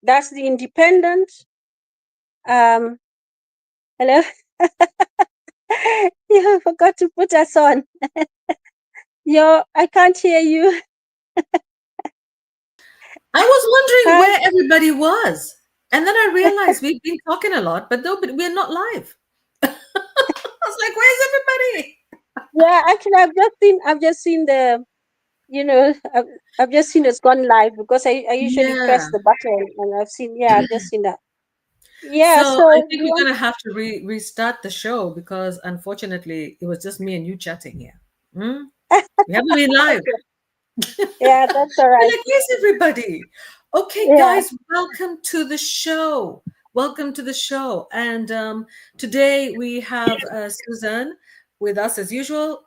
That's the independent. Hello. You forgot to put us on. I can't hear you. I was wondering Hi. where everybody was. And then I realized we've been talking a lot, but we're not live. I was like, where's everybody? Yeah, actually, I've just seen the, I've just seen it's gone live because I usually Yeah. press the button and I've just seen that. Yeah, So I so think we're going to have to restart the show because unfortunately it was just me and you chatting here. Hmm? We haven't been live. okay. Yeah, that's all We're right. like, where's everybody? Okay, Yeah. guys, welcome to the show. Welcome to the show. And today we have Susan with us as usual.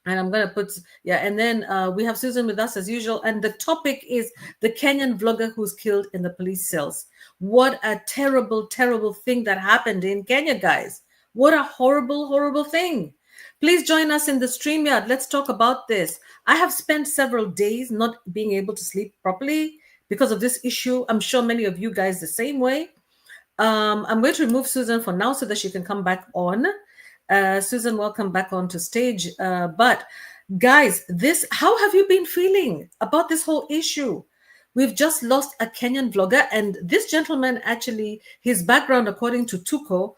And I'm going to put, yeah, and then we have Susan with us as usual. And the topic is the Kenyan vlogger who's killed in the police cells. What a terrible, terrible thing that happened in Kenya, guys. What a horrible, horrible thing. Please join us in the StreamYard. Let's talk about this. I have spent several days not being able to sleep properly because of this issue. I'm sure many of you guys the same way. I'm going to remove Susan for now so that she can come back on. Susan, welcome back onto stage. But guys, how have you been feeling about this whole issue? We've just lost a Kenyan vlogger, and this gentleman actually, his background, according to Tuko,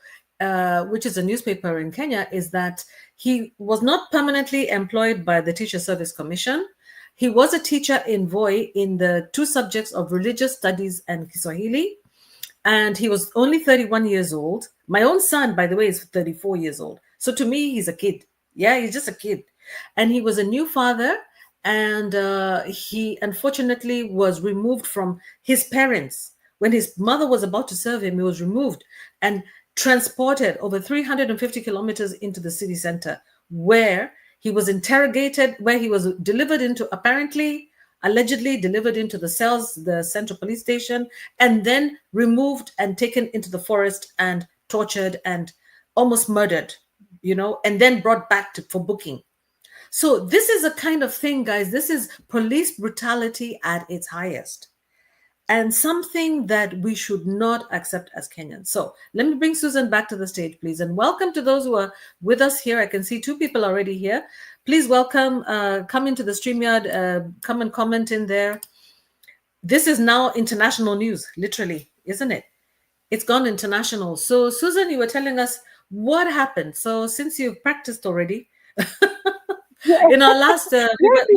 which is a newspaper in Kenya, is that he was not permanently employed by the Teacher Service Commission. He was a teacher in Voi in the two subjects of religious studies and Kiswahili, and he was only 31 years old. My own son, by the way, is 34 years old. So to me, he's a kid. Yeah, he's just a kid. And he was a new father, and he unfortunately was removed from his parents. When his mother was about to serve him, he was removed and transported over 350 kilometers into the city center, where he was interrogated, where he was delivered into, apparently, allegedly delivered into the cells, the central police station, and then removed and taken into the forest and tortured and almost murdered, and then brought back for booking. So this is a kind of thing, guys. This is police brutality at its highest, and something that we should not accept as Kenyans. So let me bring Susan back to the stage, please. And welcome to those who are with us here. I can see two people already here. Please welcome, come into the StreamYard, come and comment in there. This is now international news, literally, isn't it? It's gone international. So, Susan, you were telling us what happened. So, since you've practiced already, Yeah. in our last, we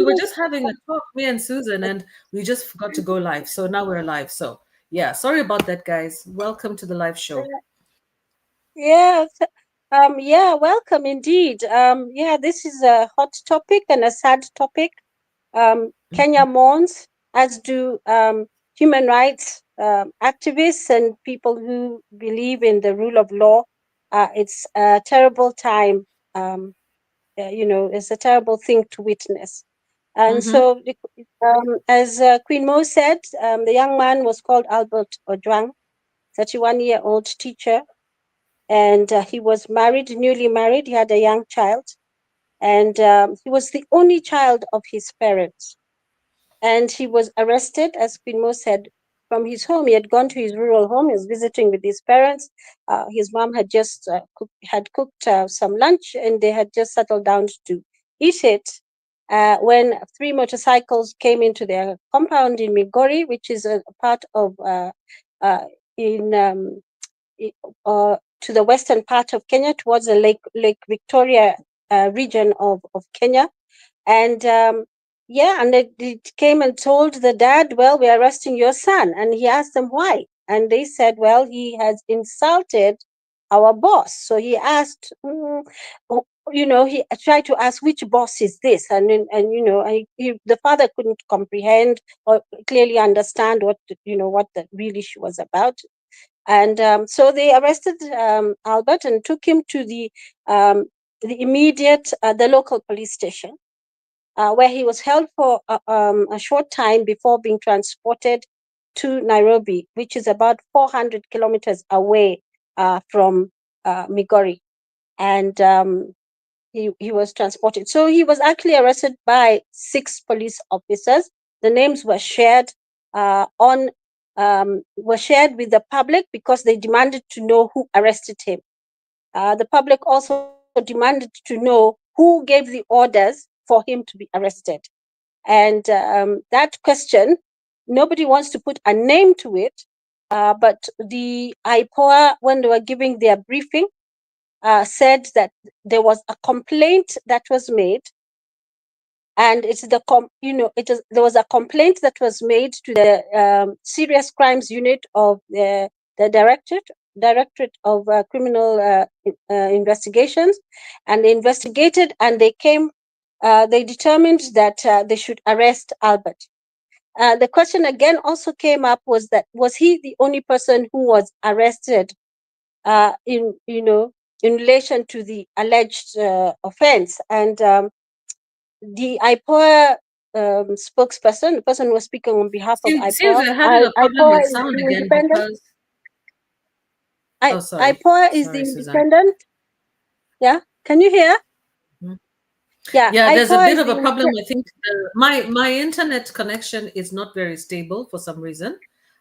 were Yeah. just having a talk, me and Susan, and we just forgot to go live. So now we're live. So, yeah, sorry about that, guys. Welcome to the live show. Yeah. Yeah, welcome indeed. Yeah, this is a hot topic and a sad topic. Kenya mourns, as do human rights activists and people who believe in the rule of law. It's a terrible time. It's a terrible thing to witness. And Mm-hmm. so, as Queen Mo said, the young man was called Albert Ojwang, 31-year-old teacher, and he was married, newly married. He had a young child, and he was the only child of his parents. And he was arrested, as Queen Mo said, from his home. He had gone to his rural home. He was visiting with his parents. His mom had just cooked some lunch, and they had just settled down to eat it. When three motorcycles came into their compound in Migori, which is a part of in to the western part of Kenya, towards the Lake Victoria region of Kenya. And and they came and told the dad, well, we're arresting your son. And he asked them why. And they said, well, he has insulted our boss. So he asked, he tried to ask which boss is this, the father couldn't comprehend or clearly understand what the real issue was about. And so they arrested Albert and took him to the immediate the local police station, where he was held for a short time before being transported to Nairobi, which is about 400 kilometers away from Migori. And he was transported. So he was actually arrested by 6 police officers. The names were shared on were shared with the public because they demanded to know who arrested him. The public also demanded to know who gave the orders for him to be arrested. And that question, nobody wants to put a name to it, but the IPOA, when they were giving their briefing, said that there was a complaint that was made, and it's the there was a complaint that was made to the serious crimes unit of the directorate of criminal investigations, and they investigated, and they determined that they should arrest Albert. The question again also came up, was he the only person who was arrested in relation to the alleged offense? And the IPOA spokesperson, the person who was speaking on behalf of Seems IPOA, we're having a problem IPOA with is sound the again independent. because. Oh, sorry. IPOA is the Sorry, Suzanne. independent. Yeah, can you hear? Mhm. Yeah, Yeah, there's a IPOA bit is of the a problem. independent. I think my internet connection is not very stable for some reason.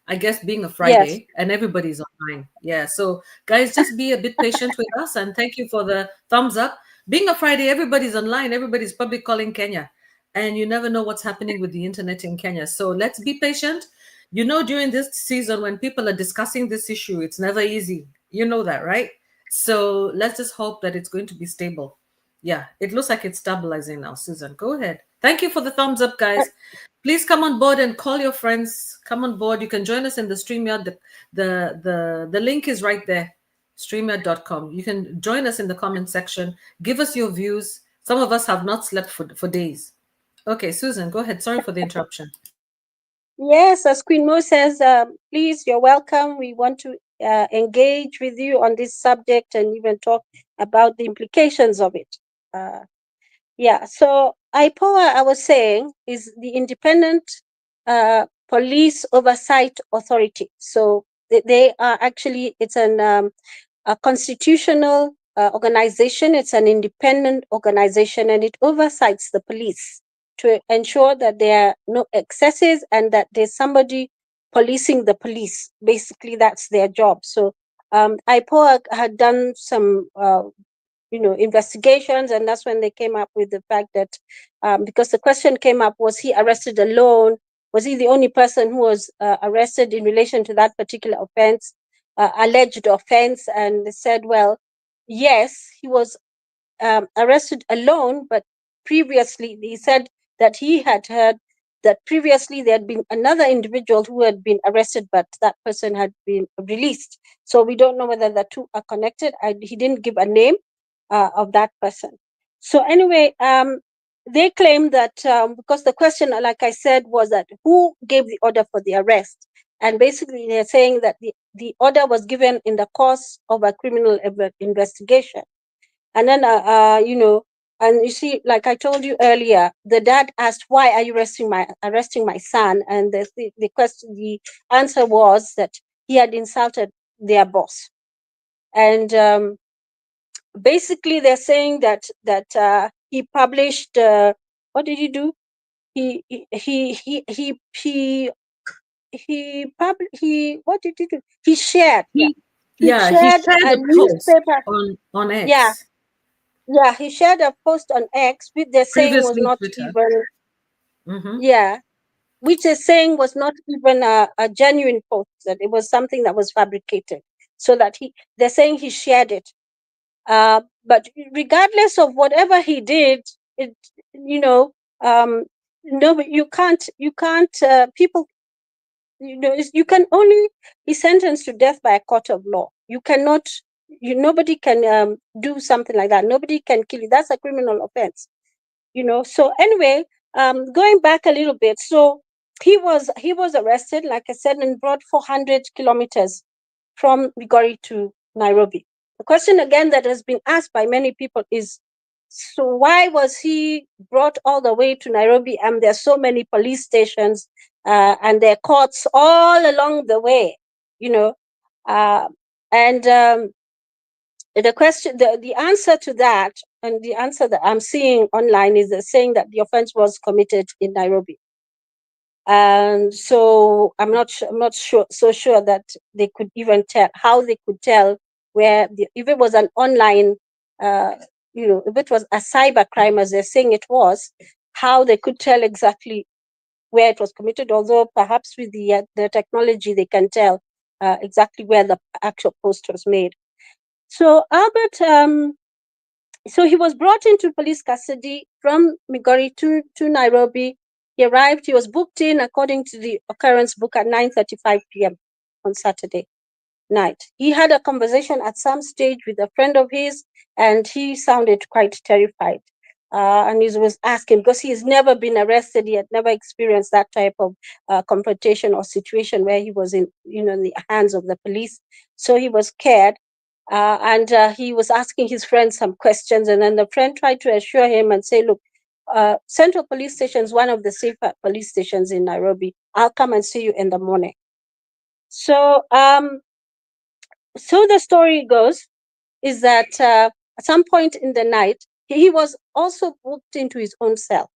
I guess being a Yes. Friday and everybody's online. Yeah. So guys, just be a bit patient with us, and thank you for the thumbs up. Being a Friday, everybody's online, everybody's probably calling Kenya. And you never know what's happening with the internet in Kenya. So let's be patient. You know, during this season when people are discussing this issue, it's never easy. You know that, right? So let's just hope that it's going to be stable. Yeah, it looks like it's stabilizing now. Susan, go ahead. Thank you for the thumbs up, Uh, guys. Please come on board and call your friends. Come on board. You can join us in the StreamYard. The link is right there, streamyard.com. You can join us in the comment section. Give us your views. Some of us have not slept for days. Okay, Susan, go ahead. Sorry for the interruption. Yes, as Queen Mo says, please, you're welcome. We want to engage with you on this subject and even talk about the implications of it. Yeah, so IPOA, I was saying, is the Independent Police Oversight Authority. So they are actually, it's a constitutional organization. It's an independent organization, and it oversights the police to ensure that there are no excesses and that there's somebody policing the police. Basically, that's their job. So IPOA had done some investigations, and that's when they came up with the fact that because the question came up, was he arrested alone? Was he the only person who was arrested in relation to that particular offense, alleged offense? And they said, well, yes, he was arrested alone, but previously he said that he had heard that previously there had been another individual who had been arrested, but that person had been released. So we don't know whether the two are connected. He didn't give a name of that person. So anyway, they claim that because the question, like I said, was that who gave the order for the arrest? And basically they're saying that the order was given in the course of a criminal investigation. And then, and you see, like I told you earlier, the dad asked, "Why are you arresting my son?" And the answer was that he had insulted their boss. And basically, they're saying that he published. What did he do? He what did he do? He shared. Yeah, he He shared shared a a post newspaper. on Yeah, X, yeah, he shared a post on X, which they're saying was previously not Twitter. even, Mm-hmm. yeah, which they're saying was not even a genuine post, that it was something that was fabricated. So that they're saying he shared it. But regardless of whatever he did, it, you know, no, but you can't, people, you can only be sentenced to death by a court of law. You cannot, nobody can do something like that. Nobody can kill you. That's a criminal offense. So anyway, going back a little bit, so he was arrested, like I said, and brought 400 kilometers from Migori to Nairobi. The question again that has been asked by many people is, so why was he brought all the way to Nairobi, and there's so many police stations and there are courts all along the way, you know uh, and the answer to that, and the answer that I'm seeing online, is they're saying that the offense was committed in Nairobi. And so I'm not sure so sure that they could even tell how they could tell where if it was an online, uh, if it was a cyber crime as they're saying it was, how they could tell exactly where it was committed. Although perhaps with the technology they can tell exactly where the actual post was made. So Albert, so he was brought into police custody from Migori to Nairobi. He arrived, he was booked in according to the occurrence book at 9:35 p.m. on Saturday night. He had a conversation at some stage with a friend of his, and he sounded quite terrified. And he was asking, because he has never been arrested, he had never experienced that type of confrontation or situation where he was in the hands of the police. So he was scared. And he was asking his friend some questions, and then the friend tried to assure him and say, look, Central Police Station is one of the safer police stations in Nairobi. I'll come and see you in the morning. So the story goes is that at some point in the night, he was also booked into his own cell.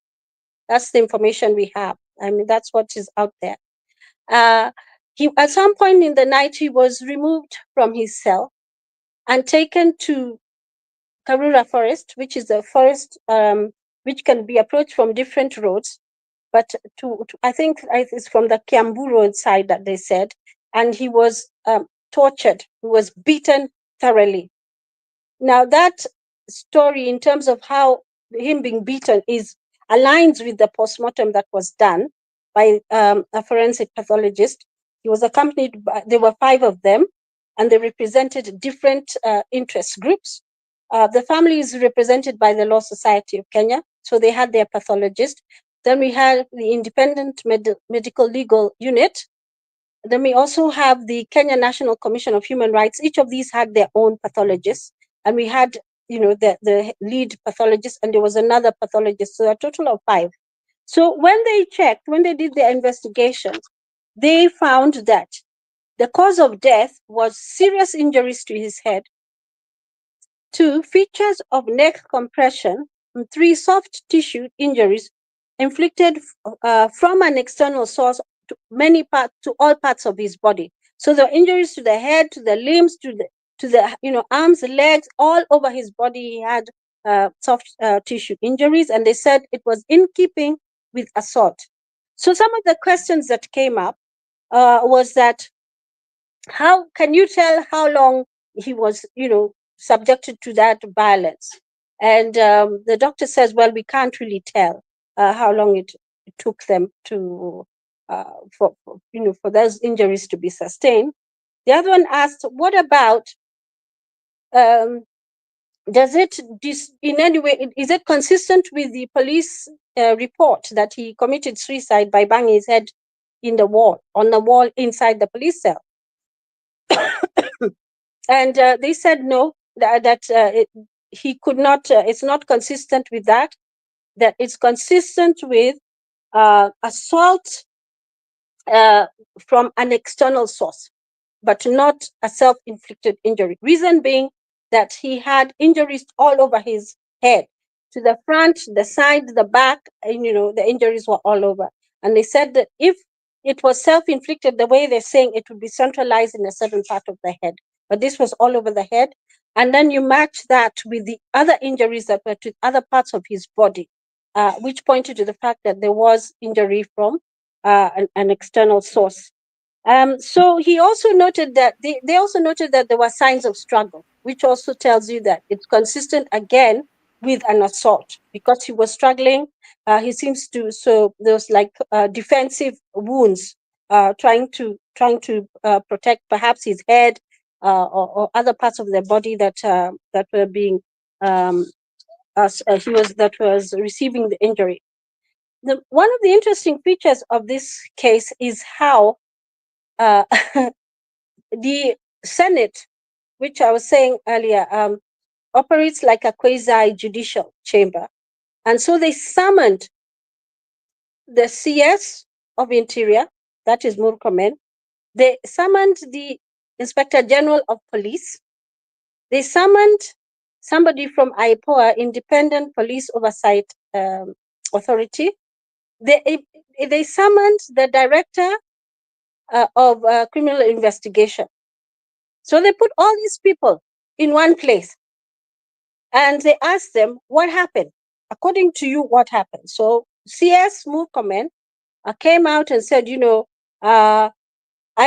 That's the information we have. I mean, that's what is out there. Uh, at some point in the night, he was removed from his cell and taken to Karura Forest, which is a forest which can be approached from different roads. But I think it's from the Kiambu Road side that they said. And he was tortured. He was beaten thoroughly. Now that story, in terms of how him being beaten, is aligns with the postmortem that was done by a forensic pathologist. He was accompanied by, there were 5 of them, and they represented different interest groups. The family is represented by the Law Society of Kenya, so they had their pathologist. Then we had the Independent Medical Legal Unit. Then we also have the Kenya National Commission of Human Rights. Each of these had their own pathologists. And we had, the lead pathologist, and there was another pathologist, so a total of 5. So when they did their investigations, they found that the cause of death was serious injuries to his head, 2 features of neck compression, and 3 soft tissue injuries inflicted from an external source to all parts of his body. So the injuries to the head, to the limbs, to the arms, legs, all over his body. He had soft tissue injuries, and they said it was in keeping with assault. So some of the questions that came up was that, how can you tell how long he was, subjected to that violence? And the doctor says, well, we can't really tell how long it took them to for those injuries to be sustained. The other one asked, what about, um, does it in any way, is it consistent with the police report that he committed suicide by banging his head on the wall inside the police cell? And they said no, he could not, it's not consistent with that, that it's consistent with assault from an external source, but not a self-inflicted injury. Reason being that he had injuries all over his head, to the front, the side, the back, and the injuries were all over. And they said that if it was self-inflicted, the way they're saying, it would be centralized in a certain part of the head. But this was all over the head. And then you match that with the other injuries that were to other parts of his body, which pointed to the fact that there was injury from an external source. So he also noted that they also noted that there were signs of struggle, which also tells you that it's consistent again with an assault, because he was struggling. He seems to, so there's like defensive wounds, trying to protect perhaps his head or other parts of the body that were being that was receiving the injury. One of the interesting features of this case is how uh, the Senate, which I was saying earlier, operates like a quasi judicial chamber. And so they summoned the CS of Interior, that is Murkomen. They summoned the Inspector General of Police. They summoned somebody from IPOA, Independent Police Oversight Authority. they summoned the director of criminal investigation. So they put all these people in one place and they asked them, what happened? According to you, what happened? So CS Murkomen came out and said, I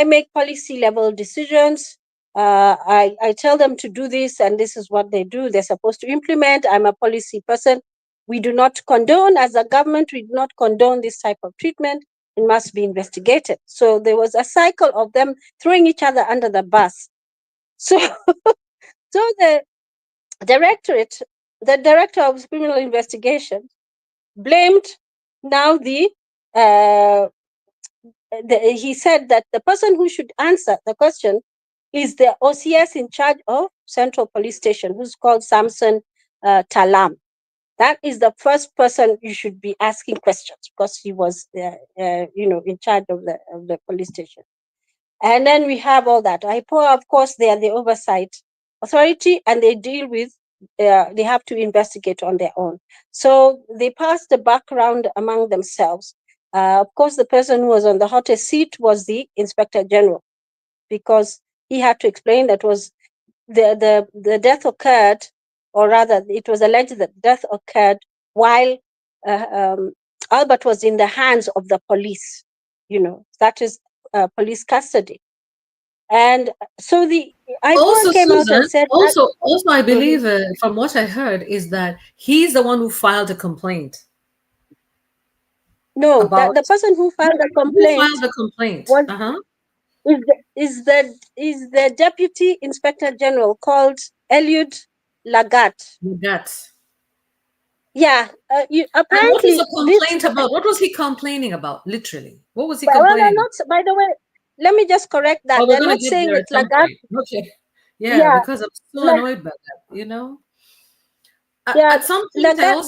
make policy level decisions. I tell them to do this, and this is what they do. They're supposed to implement. I'm a policy person. We do not condone, as a government, we do not condone this type of treatment. It must be investigated. So there was a cycle of them throwing each other under the bus. So, so the director of criminal investigation blamed now uh, he said that the person who should answer the question is the OCS in charge of Central Police Station, who's called Samson Talam. That is the first person you should be asking questions, because he was, in charge of the police station. And then we have all that. IPOA, of course, they are the oversight authority, and they deal with, they have to investigate on their own. So they passed the background among themselves. Of course, the person who was on the hottest seat was the Inspector General, because he had to explain that was the death occurred, or rather, it was alleged that death occurred while Albert was in the hands of the police. That is police custody. And so the Also, IPOA came out and Susan, said, also, I Mhm. believe, from what I heard, is that he's the one who filed a complaint No, that about the person who filed the who complaint filed the complaint. was is the Deputy Inspector General called Eliud Lagat. That. Yeah, And what was apparently the this. complaint about? What was he complaining about? Literally, what was he Well, they're complaining about? not. By the way, let me just correct that. Oh, we're They're gonna not get saying there at it's some Lagat. point. Okay. Yeah, Yeah, because I'm so like annoyed by that. yeah, At some point, Lagat. Then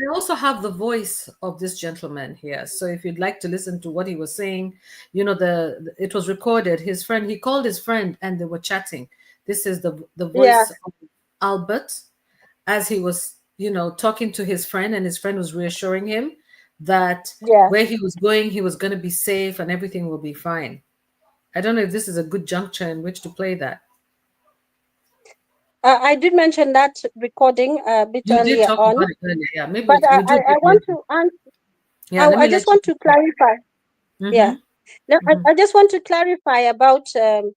I also have the voice of this gentleman here. So if you'd like to listen to what he was saying, it was recorded. His friend, he called his friend, and they were chatting. This is the yeah, voice of Albert as he was, talking to his friend, and his friend was reassuring him that yeah. where he was going, he was going to be safe and everything will be fine. I don't know if this is a good juncture in which to play that. I did mention that recording a bit You did earlier talk on, about it earlier. Yeah, maybe but we'll do it I want later. to answer. Yeah, let I me just let you. want to clarify. Yeah, Mm-hmm. no, Mm-hmm. I just want to clarify about the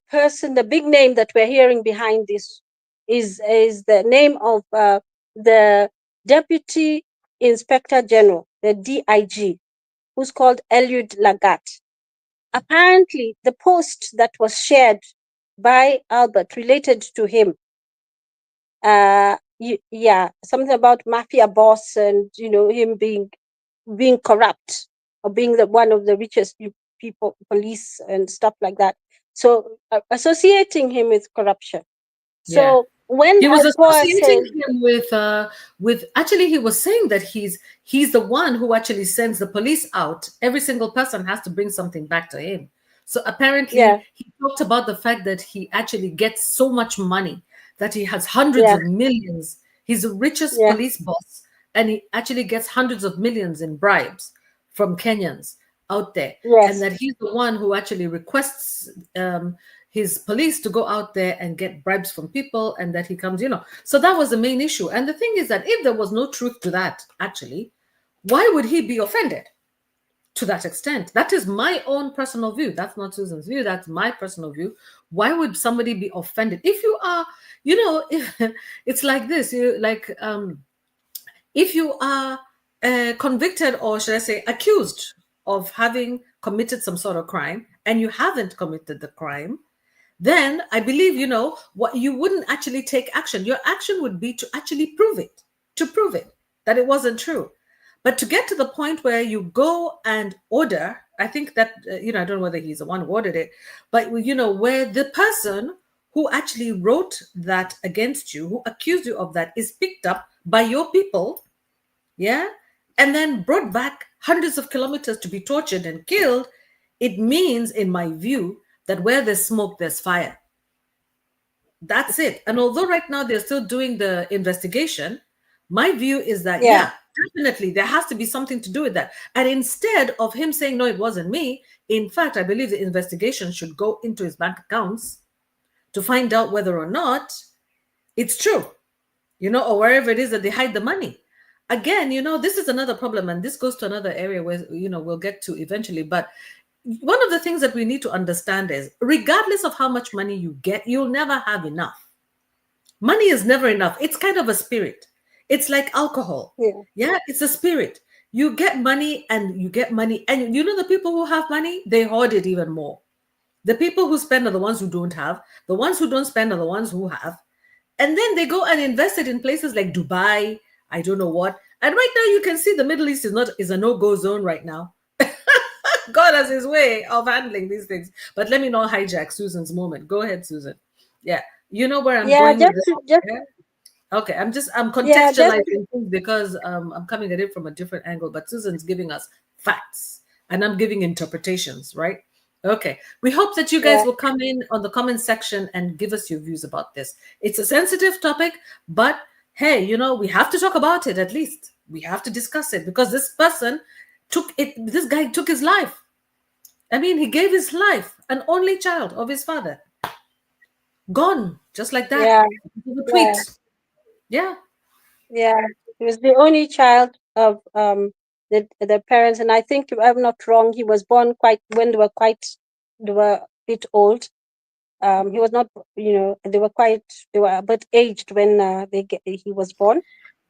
person, the big name that we're hearing behind this is the name of the Deputy Inspector General, the DIG, who's called Eliud Lagat. Apparently, the post that was shared by Albert related to him. Something about mafia boss, and him being corrupt, or being one of the richest people, police and stuff like that. So associating him with corruption. Yeah. So when He was IPOA associating says, him with actually he was saying that he's the one who actually sends the police out. Every single person has to bring something back to him. So yeah, apparently he talked about the fact that he actually gets so much money, that he has hundreds yeah, of millions. He's the richest yeah, police boss, and he actually gets hundreds of millions in bribes from Kenyans out there, and yes, that he's the one who actually requests his police to go out there and get bribes from people, and that he comes. So that was the main issue. And the thing is that if there was no truth to that, actually, why would he be offended to that extent? That is my own personal view. That's not Susan's view. That's my personal view. Why would somebody be offended? If you are, if, it's like this, if you are convicted, or should I say accused of having committed some sort of crime, and you haven't committed the crime, then I believe, what you wouldn't actually take action. Your action would be to actually prove it that it wasn't true. But to get to the point where you go and order, I think that, I don't know whether he's the one who ordered it, but, where the person who actually wrote that against you, who accused you of that, is picked up by your people, yeah, and then brought back hundreds of kilometers to be tortured and killed, it means, in my view, that where there's smoke, there's fire. That's it. And although right now they're still doing the investigation, my view is that, yeah, yeah, Definitely, there has to be something to do with that. And instead of him saying, no, it wasn't me, in fact, I believe the investigation should go into his bank accounts to find out whether or not it's true, or wherever it is that they hide the money. Again, this is another problem, and this goes to another area where, we'll get to eventually. But one of the things that we need to understand is, regardless of how much money you get, you'll never have enough. Money is never enough. It's kind of a spirit. It's like alcohol. Yeah. Yeah, it's a spirit. You get money and you get money. And the people who have money, they hoard it even more. The people who spend are the ones who don't have. The ones who don't spend are the ones who have. And then they go and invest it in places like Dubai, I don't know what. And right now you can see the Middle East is a no-go zone right now. God has his way of handling these things. But let me not hijack Susan's moment. Go ahead, Susan. Yeah. You know where I'm Yeah, going with just this? just Yeah? Okay, I'm yeah, just contextualizing things because I'm coming at it from a different angle, but Susan's giving us facts and I'm giving interpretations, right? Okay. We hope that you guys yeah, will come in on the comment section and give us your views about this. It's a sensitive topic, but hey, we have to talk about it at least. We have to discuss it because this guy took his life. I mean, he gave his life, an only child of his father, gone just like that. yeah, A yeah, tweet. Yeah. yeah. He was the only child of the parents, and I think, if I'm not wrong, he was born quite when they were a bit old. He was not, they were a bit aged when he was born,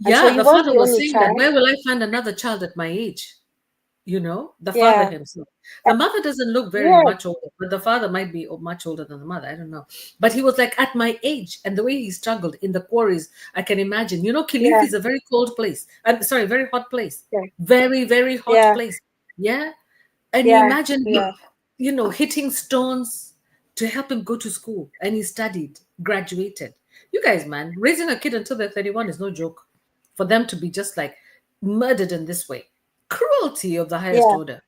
and so Yeah, he the was father the was only saying that, child. where will I find another child at my age? The father Yeah, himself. uh, The mother doesn't look very yeah, much older, but the father might be much older than the mother. I don't know. But he was like, at my age, and the way he struggled in the quarries, I can imagine. Kilifi yeah, is a very cold place. I'm sorry, very hot place. yeah, Very, very hot yeah, place. Yeah. And you yeah, imagine him, yeah, hitting stones to help him go to school. And he studied, graduated. You guys, man, raising a kid until they're 31 is no joke. For them to be just like murdered in this way. Cruelty of the highest yeah. order.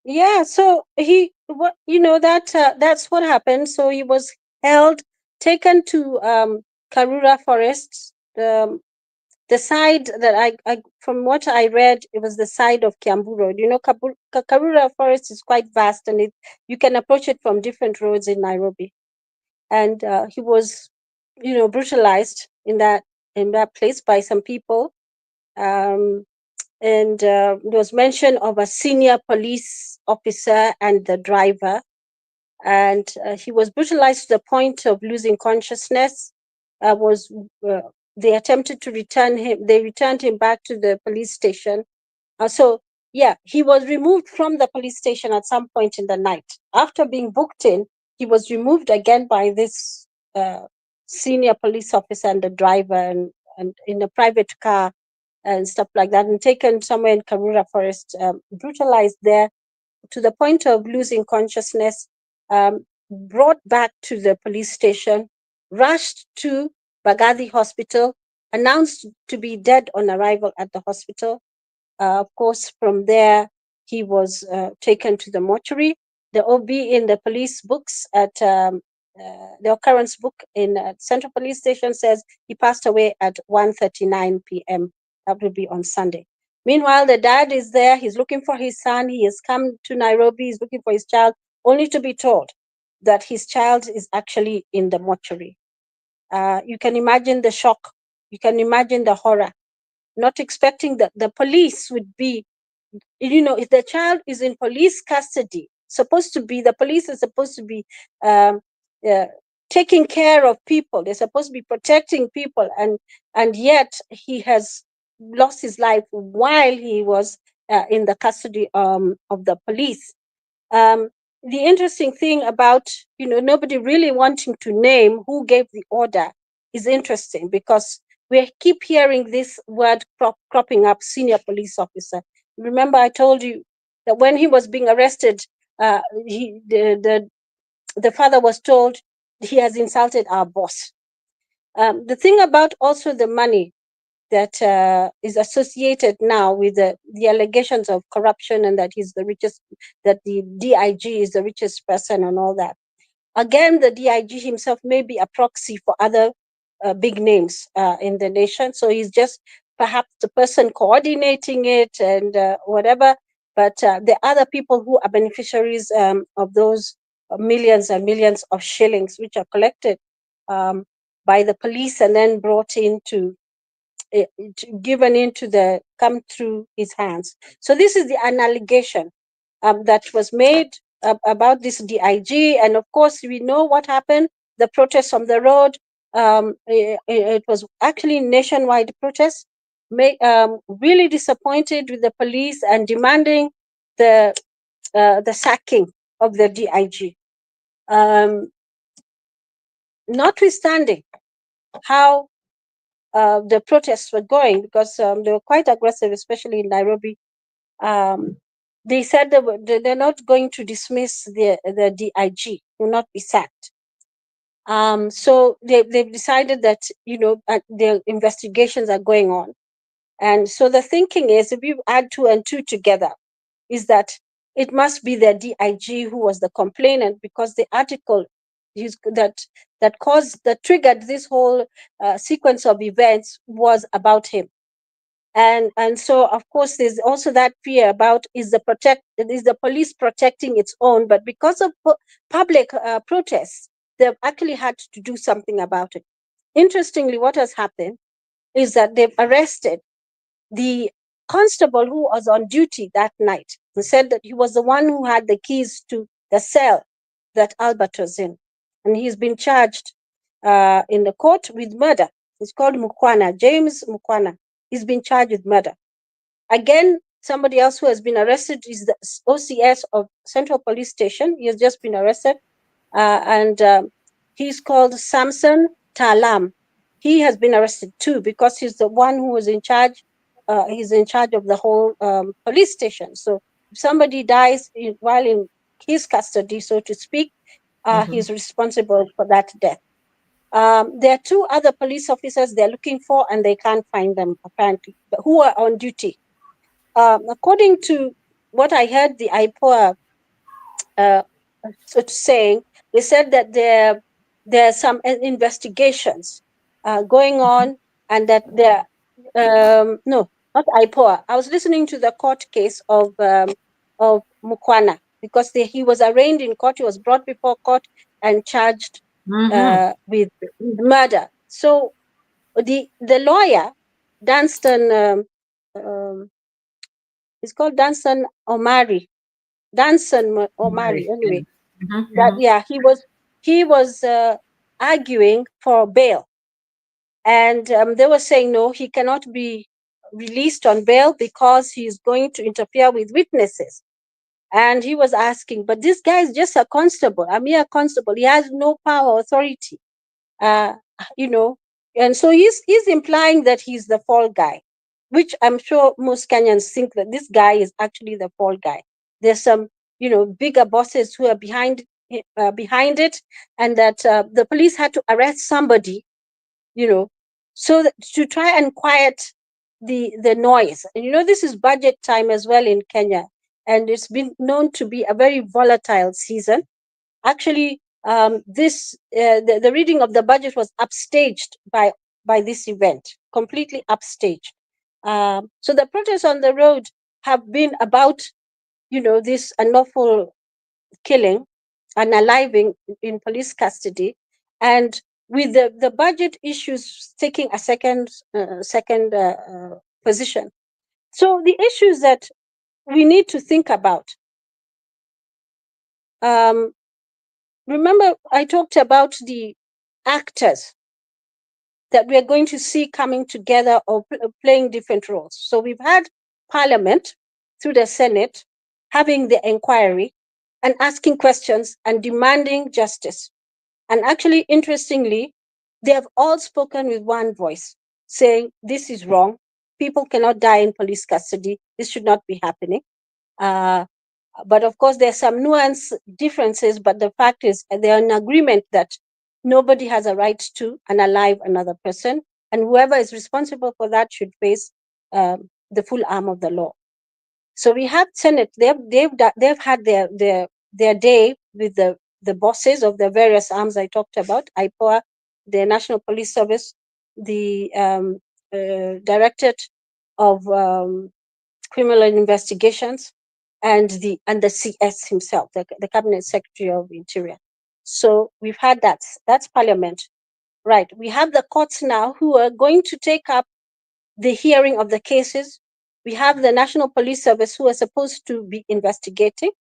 Yeah, so that's what happened. So he was held, taken to Karura Forest. The side that I from what I read, it was the side of Kiambu Road. Karura Forest is quite vast, and you can approach it from different roads in Nairobi. And he was, brutalized in that place by some people. Um, and there was mention of a senior police officer and the driver, and he was brutalized to the point of losing consciousness. Was They attempted to return him. They returned him back to the police station. So yeah, he was removed from the police station at some point in the night. After being booked in, he was removed again by this uh, senior police officer and the driver, and in a private car and stuff like that, and taken somewhere in Karura Forest, brutalized there to the point of losing consciousness, brought back to the police station, rushed to Bagadi Hospital, announced to be dead on arrival at the hospital. Of course, from there, he was taken to the mortuary. The OB in the police books the occurrence book in Central Police Station says he passed away at 1:39 p.m. That will be on Sunday. Meanwhile, the dad is there. He's looking for his son. He has come to Nairobi. He's looking for his child, only to be told that his child is actually in the mortuary. You can imagine the shock. You can imagine the horror. Not expecting that the police would be, if the child is in police custody, the police is supposed to be um, uh, taking care of people. They're supposed to be protecting people, and yet he has lost his life while he was in the custody of the police. Um, the interesting thing about, nobody really wanting to name who gave the order is interesting, because we keep hearing this word cropping up, senior police officer. Remember, I told you that when he was being arrested, the father was told he has insulted our boss. The thing about also the money that is associated now with the allegations of corruption, and that he's the richest, that the DIG is the richest person and all that. Again, the DIG himself may be a proxy for other big names in the nation. So he's just perhaps the person coordinating it and whatever. But the other people who are beneficiaries of those millions and millions of shillings, which are collected um, by the police and then brought into given into the come through his hands. So this is an allegation that was made about this DIG, and of course we know what happened. The protests on the road. It was actually nationwide protests. Really disappointed with the police and demanding the sacking of the DIG. Notwithstanding how the protests were going, because they were quite aggressive, especially in Nairobi. They said they're not going to dismiss the DIG, will not be sacked. So they've decided that, the investigations are going on. And so the thinking is, if you add two and two together, is that it must be the DIG who was the complainant, because the article that triggered this whole sequence of events was about him. And so of course there's also that fear about, is the police protecting its own? But because of public protests, they've actually had to do something about it. Interestingly, what has happened is that they've arrested the constable who was on duty that night, who said that he was the one who had the keys to the cell that Albert was in. And he's been charged in the court with murder. He's called Mukwana, James Mukwana. He's been charged with murder. Again, somebody else who has been arrested is the OCS of Central Police Station. He has just been arrested. And he's called Samson Talam. He has been arrested too, because he's the one who was in charge. He's in charge of the whole police station. So if somebody dies while in his custody, so to speak, he's responsible for that death. There are two other police officers they're looking for, and they can't find them apparently, but who are on duty. According to what I heard the IPOA saying, they said that there are some investigations going on, and that there, no, not IPOA. I was listening to the court case of Mukwana, because he was arraigned in court. He was brought before court and charged with murder. So the lawyer, Dunstan, he's called Dunstan Omari. Danson Omari, anyway. He was arguing for bail, and they were saying no, he cannot be released on bail because he's going to interfere with witnesses. And he was asking, but this guy is just a constable, a mere constable. He has no power, authority, uh, you know. And so he's implying that he's the fall guy, which I'm sure most Kenyans think that this guy is actually the fall guy. There's some, bigger bosses who are behind it, and that the police had to arrest somebody, so that, to try and quiet the noise. And this is budget time as well in Kenya, and it's been known to be a very volatile season. Actually, the reading of the budget was upstaged by this event, completely upstaged. So the protests on the road have been about, this unlawful killing, unaliving in police custody, and with the budget issues taking a second position. So the issues that we need to think about. Remember, I talked about the actors that we are going to see coming together or playing different roles. So we've had Parliament through the Senate having the inquiry and asking questions and demanding justice. And actually, interestingly, they have all spoken with one voice, saying this is wrong. People cannot die in police custody. This should not be happening. But of course, there's some nuance differences, but the fact is they're in agreement that nobody has a right to unalive another person, and whoever is responsible for that should face the full arm of the law. So we have Senate. They've had their day with the bosses of the various arms I talked about, IPOA, the National Police Service, the Directorate of Criminal Investigations, and the CS himself, the Cabinet Secretary of Interior. So we've had that. That's Parliament. Right. We have the courts now who are going to take up the hearing of the cases. We have the National Police Service who are supposed to be investigating.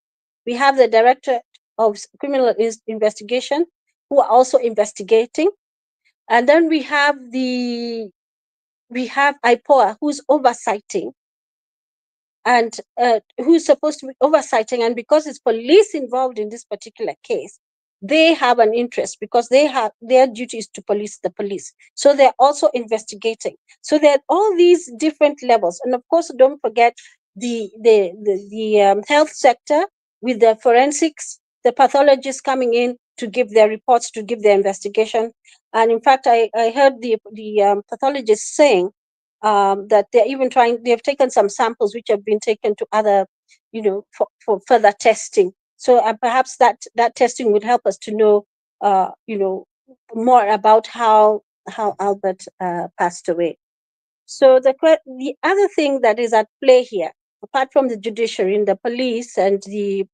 We have the Director of Criminal Investigation who are also investigating. And then we have IPOA who's oversighting, and who's supposed to be oversighting. And because it's police involved in this particular case, they have an interest because they have their duties to police the police. So they're also investigating. So there are all these different levels. And of course, don't forget the health sector with the forensics, the pathologists coming in to give their reports, to give their investigation. And in fact, I heard the pathologists saying that they're even they've taken some samples which have been taken to other, for further testing. So perhaps that testing would help us to know, more about how Albert passed away. So the other thing that is at play here, apart from the judiciary and the police and the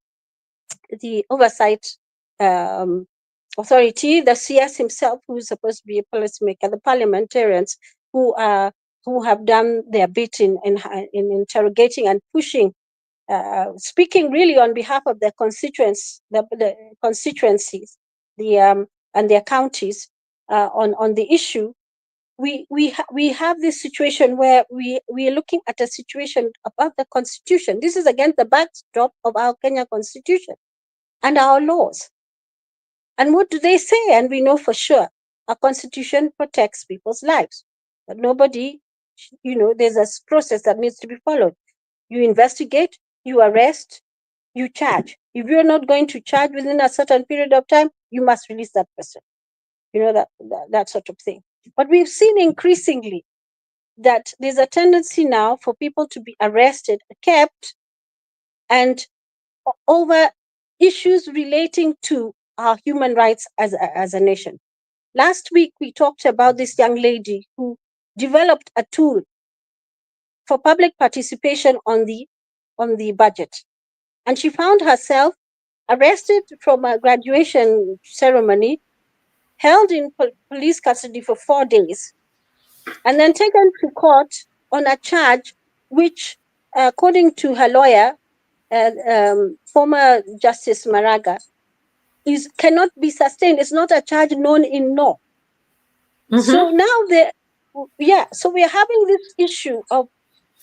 oversight authority, the CS himself, who is supposed to be a policymaker, the parliamentarians who have done their bit in interrogating and pushing, speaking really on behalf of their constituents, the constituencies, and their counties, on the issue. We have this situation where we are looking at a situation about the constitution. This is against the backdrop of our Kenya constitution and our laws. And what do they say? And we know for sure our constitution protects people's lives. But nobody, there's a process that needs to be followed. You investigate, you arrest, you charge. If you're not going to charge within a certain period of time, you must release that person. That sort of thing. But we've seen increasingly that there's a tendency now for people to be arrested, kept, and over issues relating to our human rights as a nation. Last week, we talked about this young lady who developed a tool for public participation on the budget. And she found herself arrested from a graduation ceremony, held in police custody for 4 days, and then taken to court on a charge which, according to her lawyer, former Justice Maraga, cannot be sustained. It's not a charge known in law. Mm-hmm. So now so we are having this issue of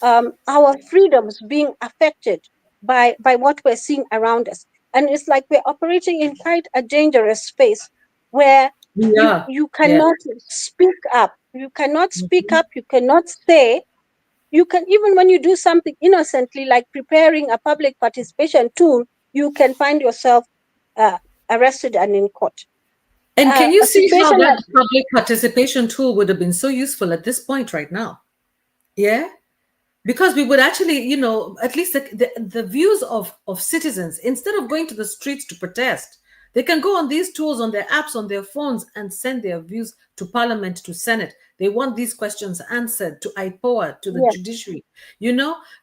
our freedoms being affected by what we're seeing around us. And it's like we're operating in quite a dangerous space where you cannot speak up. You cannot speak up. You cannot say. You can, even when you do something innocently, like preparing a public participation tool, you can find yourself arrested and in court. And can you see how that public participation tool would have been so useful at this point right now? Yeah? Because we would actually, at least the views of citizens, instead of going to the streets to protest, they can go on these tools, on their apps, on their phones, and send their views to Parliament, to Senate. They want these questions answered, to IPOA, to the judiciary,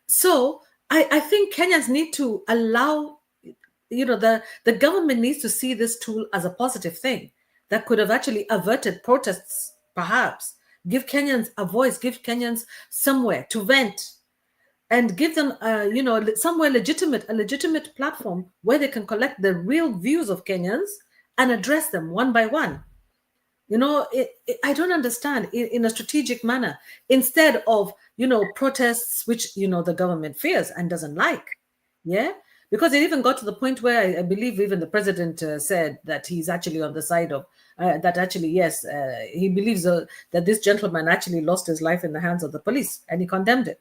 So I think Kenyans need to allow, the government needs to see this tool as a positive thing that could have actually averted protests, perhaps. Give Kenyans a voice, give Kenyans somewhere to vent, and give them, somewhere a legitimate platform where they can collect the real views of Kenyans and address them one by one. I don't understand, in a strategic manner, instead of, protests, which, the government fears and doesn't like. Yeah. Because it even got to the point where I believe even the president said that he's actually on the side of that. Actually, yes, he believes that this gentleman actually lost his life in the hands of the police, and he condemned it,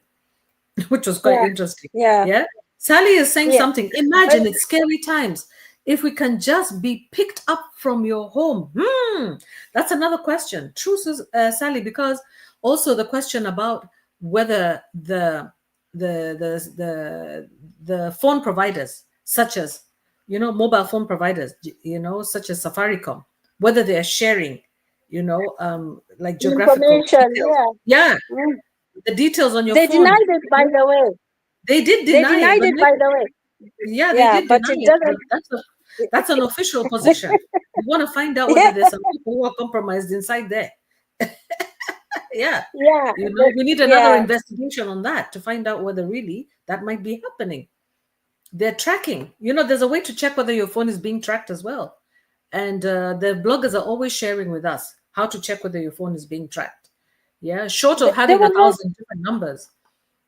which was quite interesting. Yeah. Sally is saying something. Imagine, it's scary times. If we can just be picked up from your home, that's another question. True, Sally, because also the question about whether the phone providers, such as, mobile phone providers, such as Safaricom, whether they are sharing, like geographical Information, details. yeah. Yeah, Mm. the details on your They phone. denied it, by the way. They did They deny it, denied but it, by the way. yeah, they Yeah, did but deny it it. But doesn't. that's an official position. You want to find out whether Yeah, there's some people who are compromised inside there. Yeah, yeah, we need another yeah. investigation on that to find out whether really that might be happening. They're tracking. There's a way to check whether your phone is being tracked as well. And the bloggers are always sharing with us how to check whether your phone is being tracked. Yeah, short of There having a was a thousand different numbers.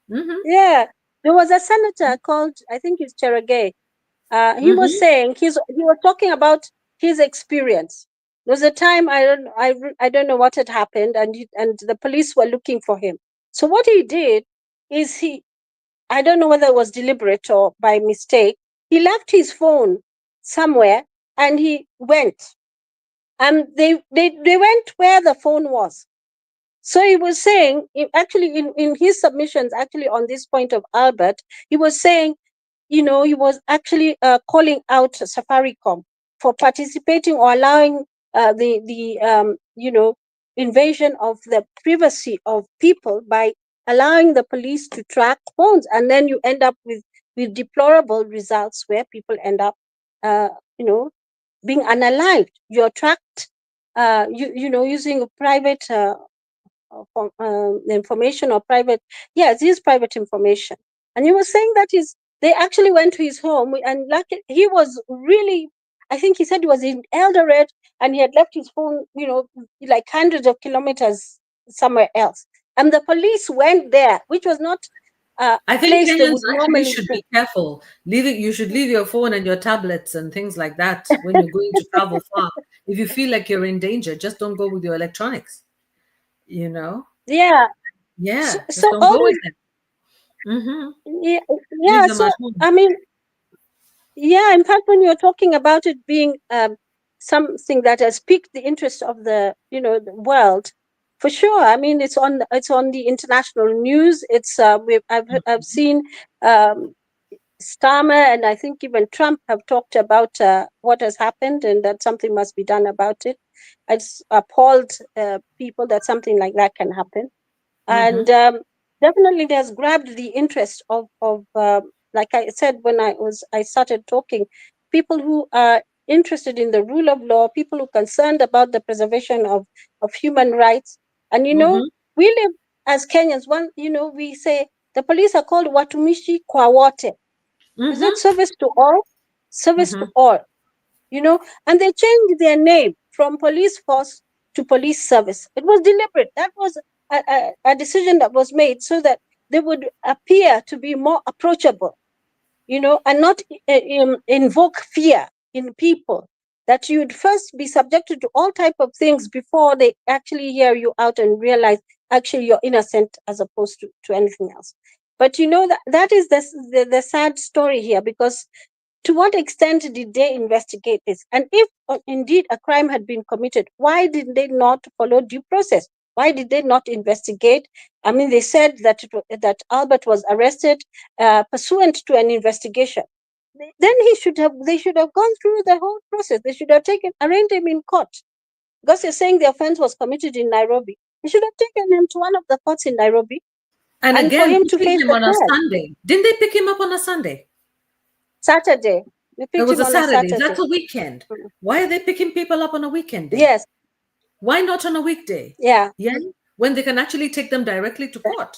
Mm-hmm. yeah. There was a senator called, I think it's Cheragay. He was Mm-hmm. saying he was talking about his experience. There was a time I don't know what had happened, and the police were looking for him. So what he did is I don't know whether it was deliberate or by mistake. He left his phone somewhere and he went. And they went where the phone was. So he was saying, actually, in his submissions, actually, on this point of Albert, he was saying, he was actually calling out Safaricom for participating or allowing the invasion of the privacy of people by allowing the police to track phones, and then you end up with deplorable results where people end up, uh, you know, being unalived. You're tracked, using a private information or private. Yes, his private information. And he was saying that they actually went to his home, and lucky he was really, I think he said he was in Eldoret, and he had left his phone, like hundreds of kilometers somewhere else. And the police went there, which was not I a think place they Kenyans would actually normally should go. be careful. You should leave your phone and your tablets and things like that when you're going to travel far. If you feel like you're in danger, just don't go with your electronics. You know? Yeah. So, Yeah, just so don't all go with this, them. Mm-hmm. yeah, Leave yeah. them at So home. I mean, yeah, in fact, when you're talking about it being something that has piqued the interest of the world, for sure. I mean, it's on the international news. I've seen um, Starmer and I think even Trump have talked about what has happened and that something must be done about it. It's appalled people that something like that can happen, Mm-hmm. and definitely it has grabbed the interest of like I said when I started talking, people who are interested in the rule of law, people who are concerned about the preservation of human rights. And Mm-hmm. we live as Kenyans, we say the police are called watumishi kwa wote. Is it Mm-hmm. service to all? Service to Mm-hmm. all, and they changed their name from police force to police service. It was deliberate. That was a decision that was made so that they would appear to be more approachable, and not invoke fear in people. That you'd first be subjected to all type of things before they actually hear you out and realize actually you're innocent as opposed to anything else. But that is the sad story here, because to what extent did they investigate this? And if indeed a crime had been committed, why did they not follow due process? Why did they not investigate? I mean, they said that Albert was arrested pursuant to an investigation. Then they should have gone through the whole process. They should have arraigned him in court. Because you're saying the offense was committed in Nairobi. They should have taken him to one of the courts in Nairobi And and for again, him to picking face him the on a trial. Sunday. Didn't they pick him up on a Sunday? Saturday. We It picked was him a on a Saturday. Saturday. That's a weekend. Why are they picking people up on a weekend day? Yes. Why not on a weekday? Yeah. Yeah, when they can actually take them directly to court.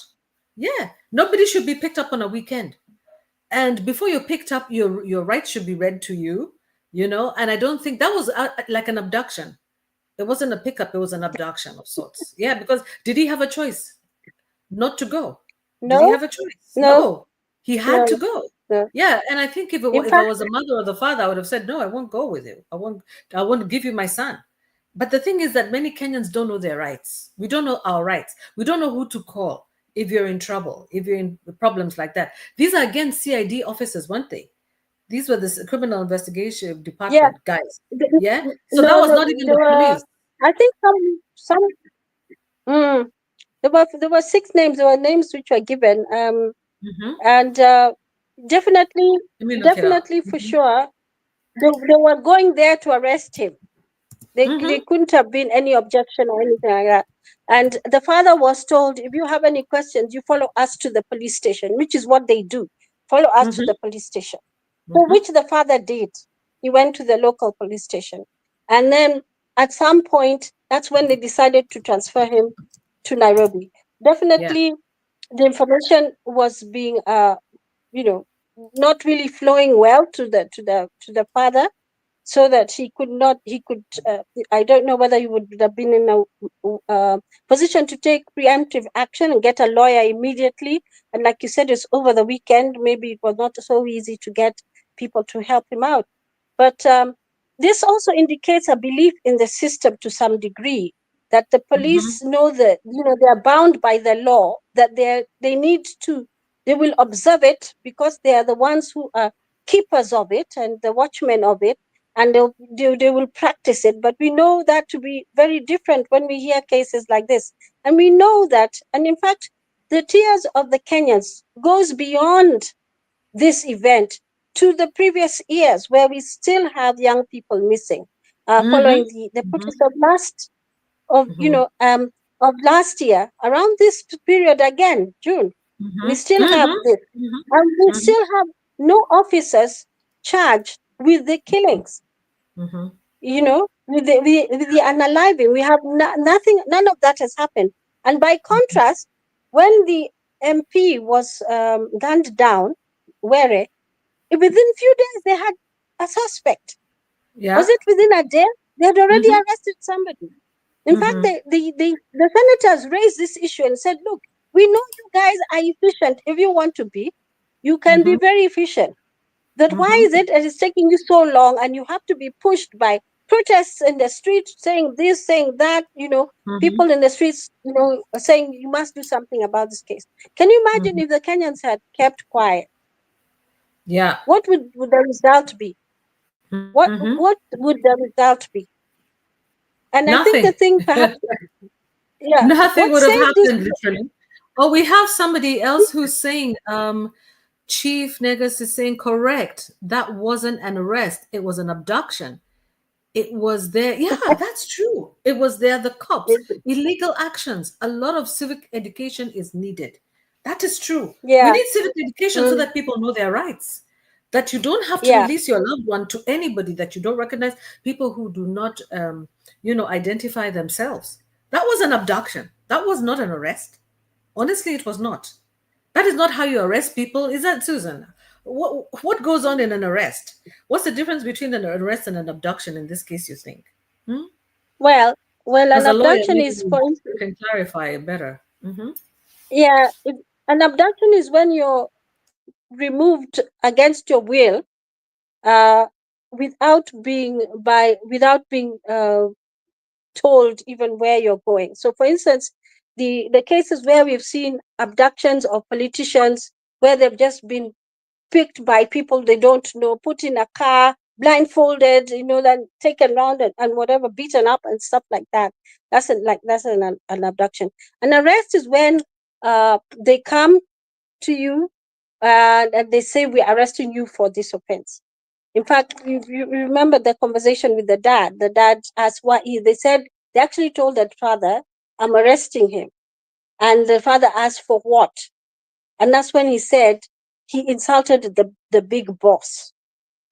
Yeah, nobody should be picked up on a weekend. And before you're picked up, your rights should be read to you. And I don't think that was like an abduction. It wasn't a pickup; it was an abduction of sorts. Yeah, because did he have a choice not to go? Did he No. have a choice? No. No, he had No. to go. No. Yeah, and I think In if I fact, was a mother or the father, I would have said, "No, I won't go with you. I won't give you my son." But the thing is that many Kenyans don't know their rights. We don't know our rights. We don't know who to call if you're in trouble, if you're in problems like that. These are again CID officers, weren't they? These were the criminal investigation yeah. department guys. th- Yeah. So that No, was not even there the were. police. I think some. Mm, there were six names. There were names which were given. Mm-hmm. And definitely, Let me look it up. definitely for Mm-hmm. sure, they were going there to arrest him. They couldn't have been any objection or anything like that. And the father was told, if you have any questions, you follow us to the police station, which is what they do. Follow us to the police station. So which the father did. He went to the local police station. And then at some point, that's when they decided to transfer him to Nairobi. Yeah. Definitely the information was being you know, not really flowing well to the father, so that he could I don't know whether he would have been in a position to take preemptive action and get a lawyer immediately. And like you said, it's over the weekend, maybe it was not so easy to get people to help him out. But this also indicates a belief in the system to some degree, that the police know that, they are bound by the law, that they need to, they will observe it because they are the ones who are keepers of it and the watchmen of it, and they will practice it. But we know that to be very different when we hear cases like this. And we know that, and in fact, the tears of the Kenyans goes beyond this event to the previous years, where we still have young people missing, following the protest of last year, around this period again, June. We still have this, and we still have no officers charged with the killings, with the unaliving. We have nothing, none of that has happened. And by contrast, when the MP was gunned down, where within few days they had a suspect. Was Yeah. it within a day? They had already arrested somebody. In fact, the senators raised this issue and said, look, we know you guys are efficient. If you want to be, you can be very efficient. That why is it taking you so long, and you have to be pushed by protests in the streets saying this, saying that, people in the streets, saying you must do something about this case. Can you imagine if the Kenyans had kept quiet? Yeah. What would the result be? What would the result be? And I think Nothing. the thing perhaps, yeah, Nothing what would have saved this, happened, literally. Oh, we have somebody else who's saying, Chief Negus is saying, correct. That wasn't an arrest, it was an abduction. It was there. Yeah, that's true. It was there. The cops, illegal actions. A lot of civic education is needed. That is true. We yeah, need civic education so mm, that people know their rights. That you don't have to yeah. release your loved one to anybody that you don't recognize, people who do not, identify themselves. That was an abduction. That was not an arrest. Honestly, it was not. That is not how you arrest people, is that, Susan? What goes on in an arrest? What's the difference between an arrest and an abduction in this case, you think? Hmm? Well, an As a lawyer, abduction maybe is, for you instance, can clarify it better. yeah, an abduction is when you're removed against your will, uh, without being told even where you're going. So, for instance, the cases where we've seen abductions of politicians, where they've just been picked by people they don't know, put in a car, blindfolded, then taken around and whatever, beaten up and stuff like that. That's an abduction. An arrest is when they come to you and they say, we're arresting you for this offense. In fact, you remember the conversation with the dad. The dad asked they said, they actually told the father, I'm arresting him. And the father asked for what? And that's when he said he insulted the big boss.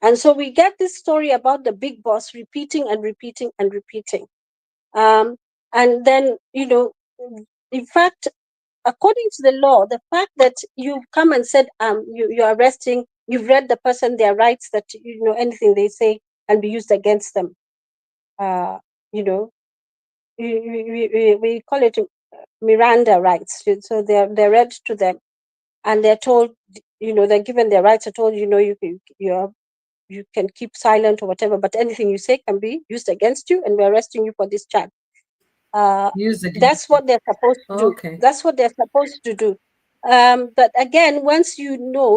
And so we get this story about the big boss repeating and repeating and repeating. Um, and then, in fact, according to the law, the fact that you've come and said you're arresting, you've read the person their rights, that anything they say can be used against them. Uh, you know, we call it Miranda rights. So they're read to them, and they're told, they're given their rights. Are told, you can keep silent or whatever, but anything you say can be used against you, and we're arresting you for this charge. Uh, Use against that's you. what they're supposed to do. Okay. That's what they're supposed to do. But again, once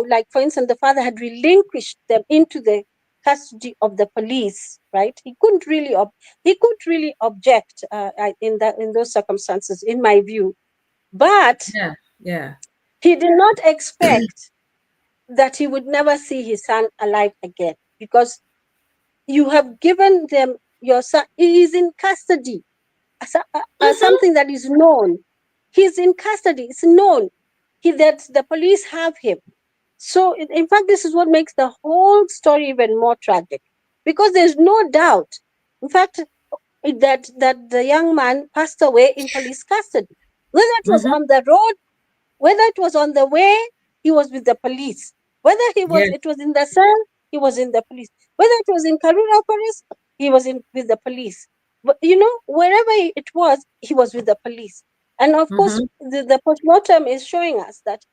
like for instance, the father had relinquished them into the custody of the police, right? He couldn't really object in those circumstances, in my view. But Yeah. Yeah. he did not expect that he would never see his son alive again, because you have given them your son, he is in custody. Mm-hmm. Something that is known. He's in custody. It's known. That the police have him. So, in fact, this is what makes the whole story even more tragic, because there's no doubt, in fact, that the young man passed away in police custody. Whether it was Mm-hmm. on the road, whether it was on the way, he was with the police. Whether Yes. it was in the cell, he was in the police. Whether it was in Karura Forest, he was in with the police. But wherever it was, he was with the police. And of course, Mm-hmm. the postmortem is showing us that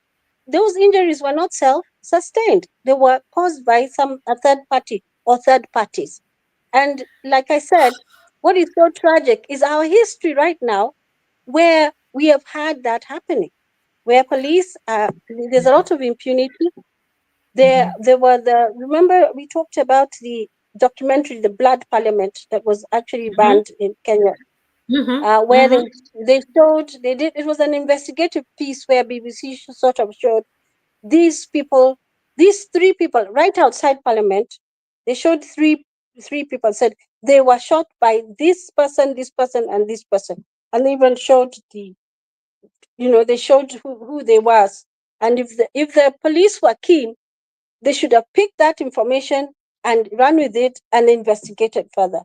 those injuries were not self-sustained. They were caused by a third party or third parties. And like I said, what is so tragic is our history right now, where we have had that happening, where police, there's a lot of impunity. Mm-hmm. There were remember we talked about the documentary, The Blood Parliament, that was actually Mm-hmm. banned in Kenya, Mm-hmm. where Mm-hmm. it was an investigative piece where BBC sort of showed these people, these three people right outside Parliament. They showed three people, said they were shot by this person, and this person, and they even showed they showed who they was. And if the police were keen, they should have picked that information and run with it and investigated further.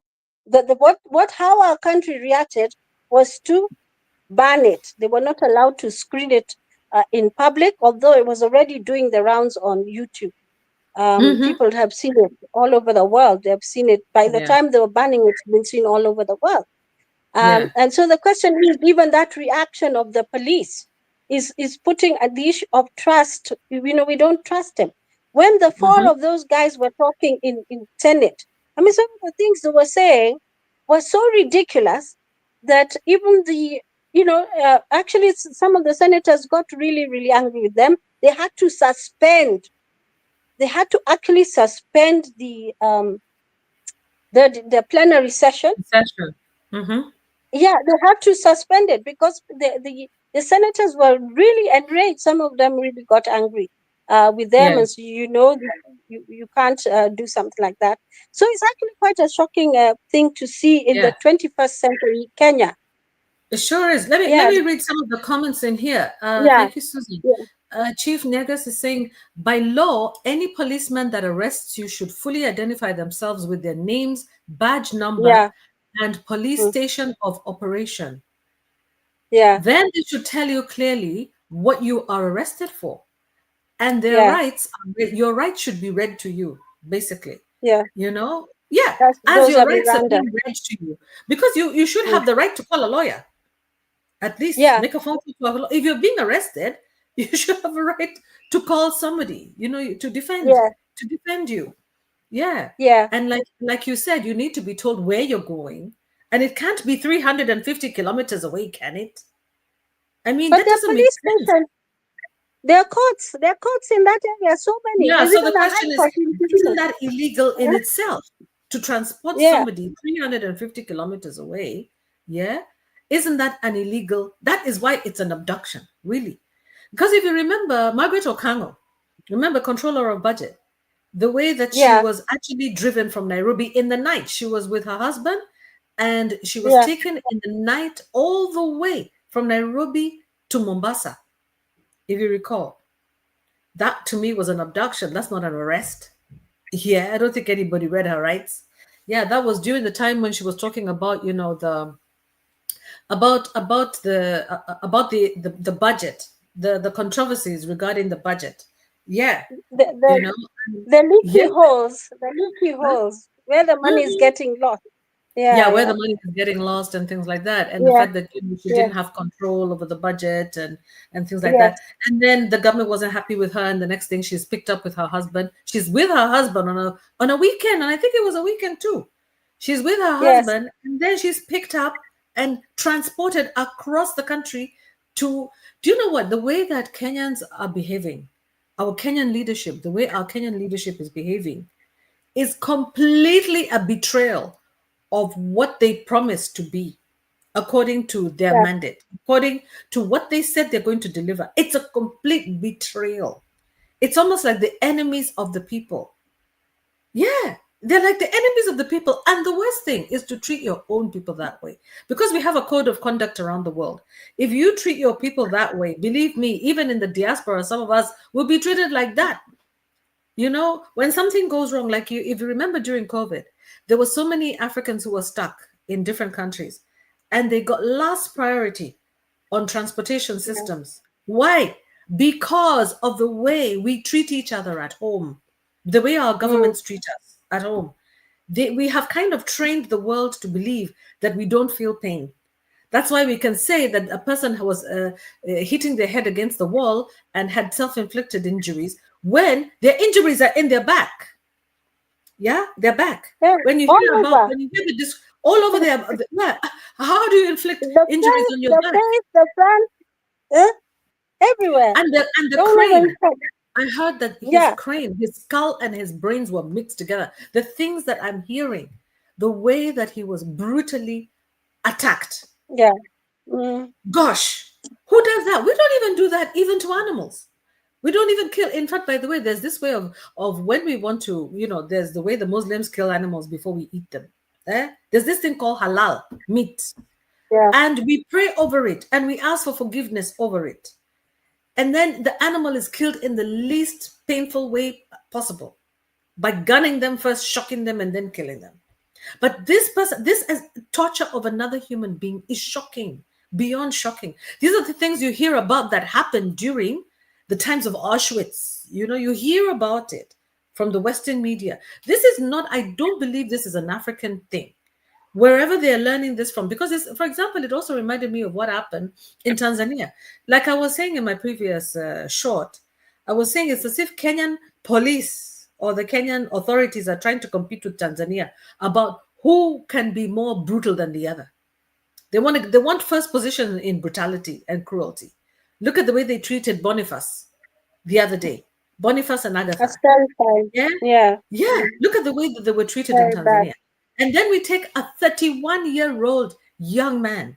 How our country reacted was to ban it. They were not allowed to screen it in public, although it was already doing the rounds on YouTube. Mm-hmm. People have seen it all over the world. They have seen it. By the Yeah. time they were banning it, it's been seen all over the world. Yeah. And so the question is, even that reaction of the police is putting at the issue of trust. We don't trust them. When the four Mm-hmm. of those guys were talking in Senate, I mean, some of the things they were saying were so ridiculous that even actually some of the senators got really, really angry with them. They had to suspend. They had to actually suspend the plenary session. Session. Mm-hmm. Yeah, they had to suspend it because the senators were really enraged. Some of them really got angry with them, Yeah. and so you can't do something like that. So it's actually quite a shocking thing to see in the Yeah. 21st century Kenya. It sure is. Let Yeah, me read some of the comments in here. yeah, Thank you, Susan. yeah, Chief Negus is saying, by law, any policeman that arrests you should fully identify themselves with their names, badge number, yeah, and police mm, station of operation. yeah, Then they should tell you clearly what you are arrested for. And their yeah, rights, your rights should be read to you, basically. yeah. Yeah, as Those your are rights are Miranda. being read to you. Because you should Mm, have the right to call a lawyer. At least yeah, make a phone call to have a if you're being arrested, you should have a right to call somebody, yeah, to defend you. Yeah. yeah. And like you said, you need to be told where you're going. And it can't be 350 kilometers away, can it? I mean, But that the doesn't make police sense. station, there are courts in that area. So many. Yeah. There's So the even a high question is, court in isn't Kisumu. that illegal in itself to transport Yeah, somebody 350 kilometers away? Yeah. Isn't that an illegal? That is why it's an abduction, really. Because if you remember, Margaret Okango, remember, controller of budget, the way that she yeah, was actually driven from Nairobi in the night. She was with her husband and she was yeah. taken in the night all the way from Nairobi to Mombasa, if you recall. That to me was an abduction. That's not an arrest. Yeah, I don't think anybody read her rights. Yeah, that was during the time when she was talking about, the budget, the controversies regarding the budget. Yeah, The, you the, know, the yeah. leaky Huh? holes where the money is Mhm. getting lost. Yeah, Yeah, where the yeah, money is getting lost and things like that, and the yeah, fact that she yeah, didn't have control over the budget and things like yes, that, and then the government wasn't happy with her, and the next thing she's picked up with her husband. She's with her husband on a weekend, and I think it was a weekend too. She's with her yes, husband, and then she's picked up and transported across the country to. Do you know what the way that Kenyans are behaving? Our Kenyan leadership, the way our Kenyan leadership is behaving, is completely a betrayal of what they promised to be according to their yeah. mandate, according to what they said they're going to deliver. It's a complete betrayal. It's almost like the enemies of the people. Yeah, They're like the enemies of the people. And the worst thing is to treat your own people that way. Because we have a code of conduct around the world. If you treat your people that way, believe me, even in the diaspora, some of us will be treated like that. You know, when something goes wrong, like you, if you remember during COVID, there were so many Africans who were stuck in different countries and they got last priority on transportation Yeah. systems. Why? Because of the way we treat each other at home, the way our Mm, governments treat us at home. We have kind of trained the world to believe that we don't feel pain. That's why we can say that a person who was hitting their head against the wall and had self-inflicted injuries when their injuries are in their back. Yeah, their back. yeah. All over. When you hear the disc all over their, yeah. How do you inflict The injuries face, on your the back? face, the front, everywhere. And the Don't even crane. check. I heard that his Yeah, crane, his skull and his brains were mixed together. The things that I'm hearing, the way that he was brutally attacked. yeah. Mm, Gosh, who does that? We don't even do that even to animals. We don't even kill. In fact, by the way, there's this way of when we want to, there's the way the Muslims kill animals before we eat them. There's this thing called halal meat, yeah. and we pray over it and we ask for forgiveness over it. And then the animal is killed in the least painful way possible by gunning them first, shocking them, and then killing them. But this person, this as torture of another human being is shocking, beyond shocking. These are the things you hear about that happened during the times of Auschwitz. You hear about it from the Western media. This is not, I don't believe this is an African thing. Wherever they're learning this from, because for example, it also reminded me of what happened in Tanzania. Like I was saying in my previous short, I was saying it's as if Kenyan police or the Kenyan authorities are trying to compete with Tanzania about who can be more brutal than the other. They want first position in brutality and cruelty. Look at the way they treated Boniface the other day. Boniface and That's Agatha. terrifying. Yeah. Yeah. Yeah. Mm, Look at the way that they were treated in very bad. Tanzania. And then we take a 31-year-old young man,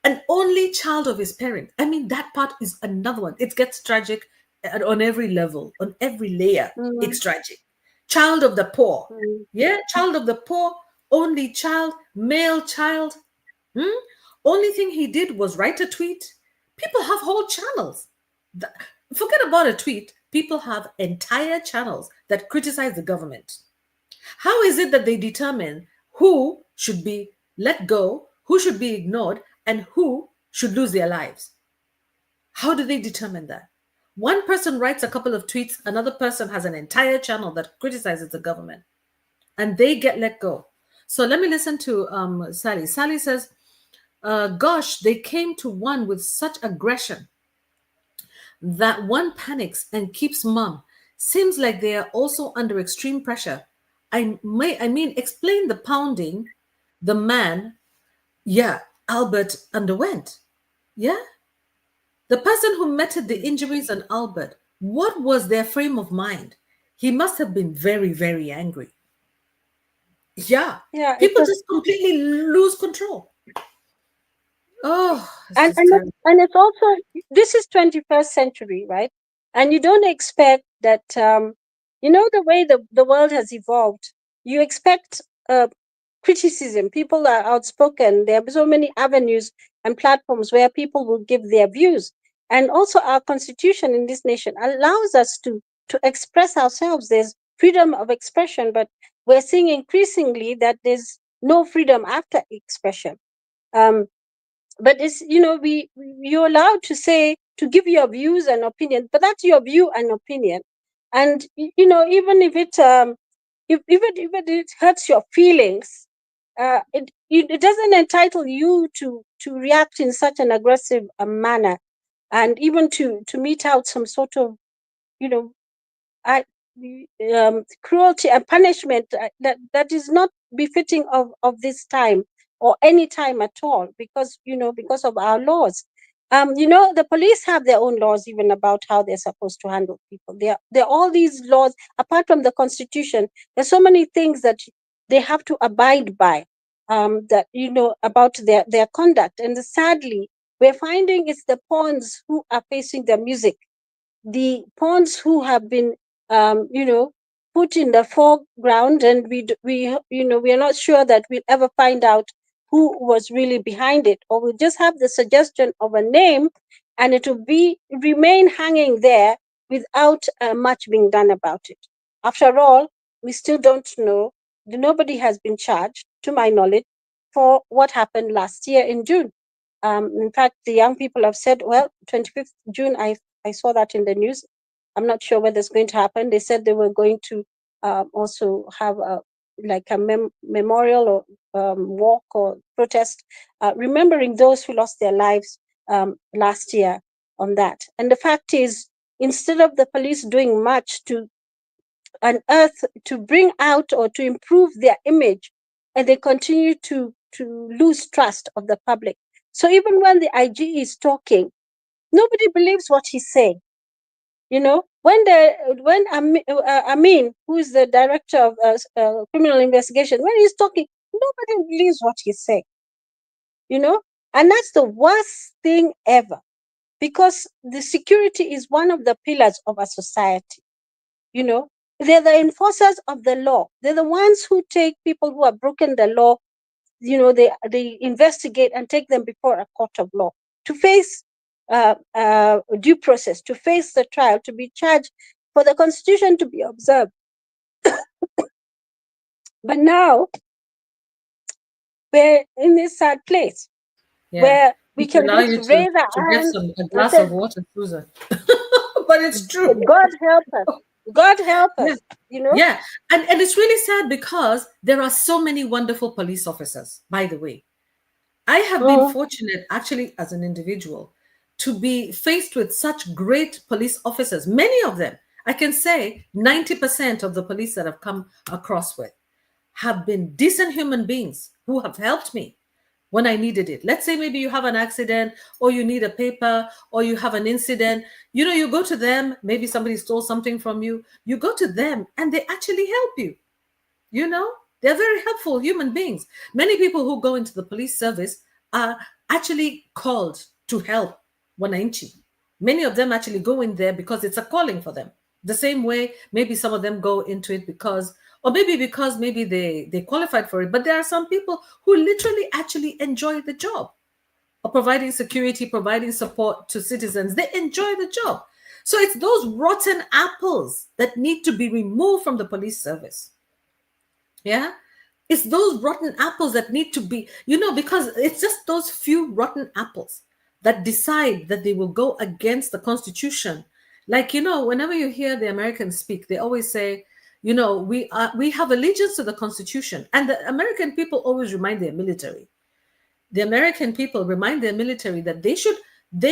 an only child of his parent. I mean, that part is another one. It gets tragic on every level, on every layer. Mm, It's tragic. Child of the poor. mm. Yeah. Child of the poor, only child, male child. Hmm? Only thing he did was write a tweet. People have whole channels. Th- Forget about a tweet. People have entire channels that criticize the government. How is it that they determine who should be let go, who should be ignored, and who should lose their lives? How do they determine that? One person writes a couple of tweets, another person has an entire channel that criticizes the government, and they get let go. So let me listen to Sally. Sally says, gosh, they came to one with such aggression that one panics and keeps mum. Seems like they are also under extreme pressure. I mean, explain the pounding the man, yeah, Albert underwent. Yeah? The person who meted the injuries on Albert, what was their frame of mind? He must have been very, very angry. Yeah. Yeah, it People was, just completely lose control. Oh, it's and just terrible. it's also, this is 21st century, right? And you don't expect that, the way the world has evolved, you expect criticism. People are outspoken. There are so many avenues and platforms where people will give their views. And also, our constitution in this nation allows us to express ourselves. There's freedom of expression, but we're seeing increasingly that there's no freedom after expression. Um, but it's, you're allowed to say, to give your views and opinion, but that's your view and opinion. And even if even it hurts your feelings, it doesn't entitle you to react in such an aggressive manner, and even to mete out some sort of, you know I, cruelty and punishment, that is not befitting of this time, or any time at all, because of our laws. The police have their own laws, even about how they're supposed to handle people. There are all these laws apart from the constitution. There's so many things that they have to abide by, that about their conduct. And sadly, we're finding it's the pawns who are facing the music, the pawns who have been, um, you know, put in the foreground, and we are not sure that we'll ever find out who was really behind it, or we'll just have the suggestion of a name, and it will remain hanging there without much being done about it. After all, we still don't know. Nobody has been charged, to my knowledge, for what happened last year in June. In fact, the young people have said, well, 25th June, I saw that in the news. I'm not sure whether it's going to happen. They said they were going to also have a memorial or walk or protest, remembering those who lost their lives last year on that. And the fact is, instead of the police doing much to unearth, to bring out or to improve their image, and they continue to lose trust of the public. So even when the IG is talking, nobody believes what he's saying. When Amin, who is the director of criminal investigation, when he's talking, nobody believes what he's saying. And that's the worst thing ever, because the security is one of the pillars of a society. They're the enforcers of the law. They're the ones who take people who have broken the law. They investigate and take them before a court of law to face due process, to face the trial, to be charged, for the constitution to be observed. But now we're in this sad place where we Which can allow you just raise to our get hands a and glass say, of water, Susan. But it's true. God help us. God help Yeah. us. Yeah. And it's really sad because there are so many wonderful police officers, by the way. I have been Mhm. fortunate, actually, as an individual, to be faced with such great police officers. Many of them, I can say 90% of the police that I've come across with have been decent human beings who have helped me when I needed it. Let's say maybe you have an accident, or you need a paper, or you have an incident. You go to them, maybe somebody stole something from you. You go to them and they actually help you. They're very helpful human beings. Many people who go into the police service are actually called to help wananchi. Many of them actually go in there because it's a calling for them. The same way, maybe some of them go into it because, or maybe because maybe they qualified for it. But there are some people who literally actually enjoy the job of providing security, providing support to citizens. They enjoy the job. So it's those rotten apples that need to be removed from the police service. Yeah. It's those rotten apples that need to be, because it's just those few rotten apples that decide that they will go against the Constitution. Like, whenever you hear the Americans speak, they always say, we have allegiance to the Constitution. And the American people always remind their military. The American people remind their military that they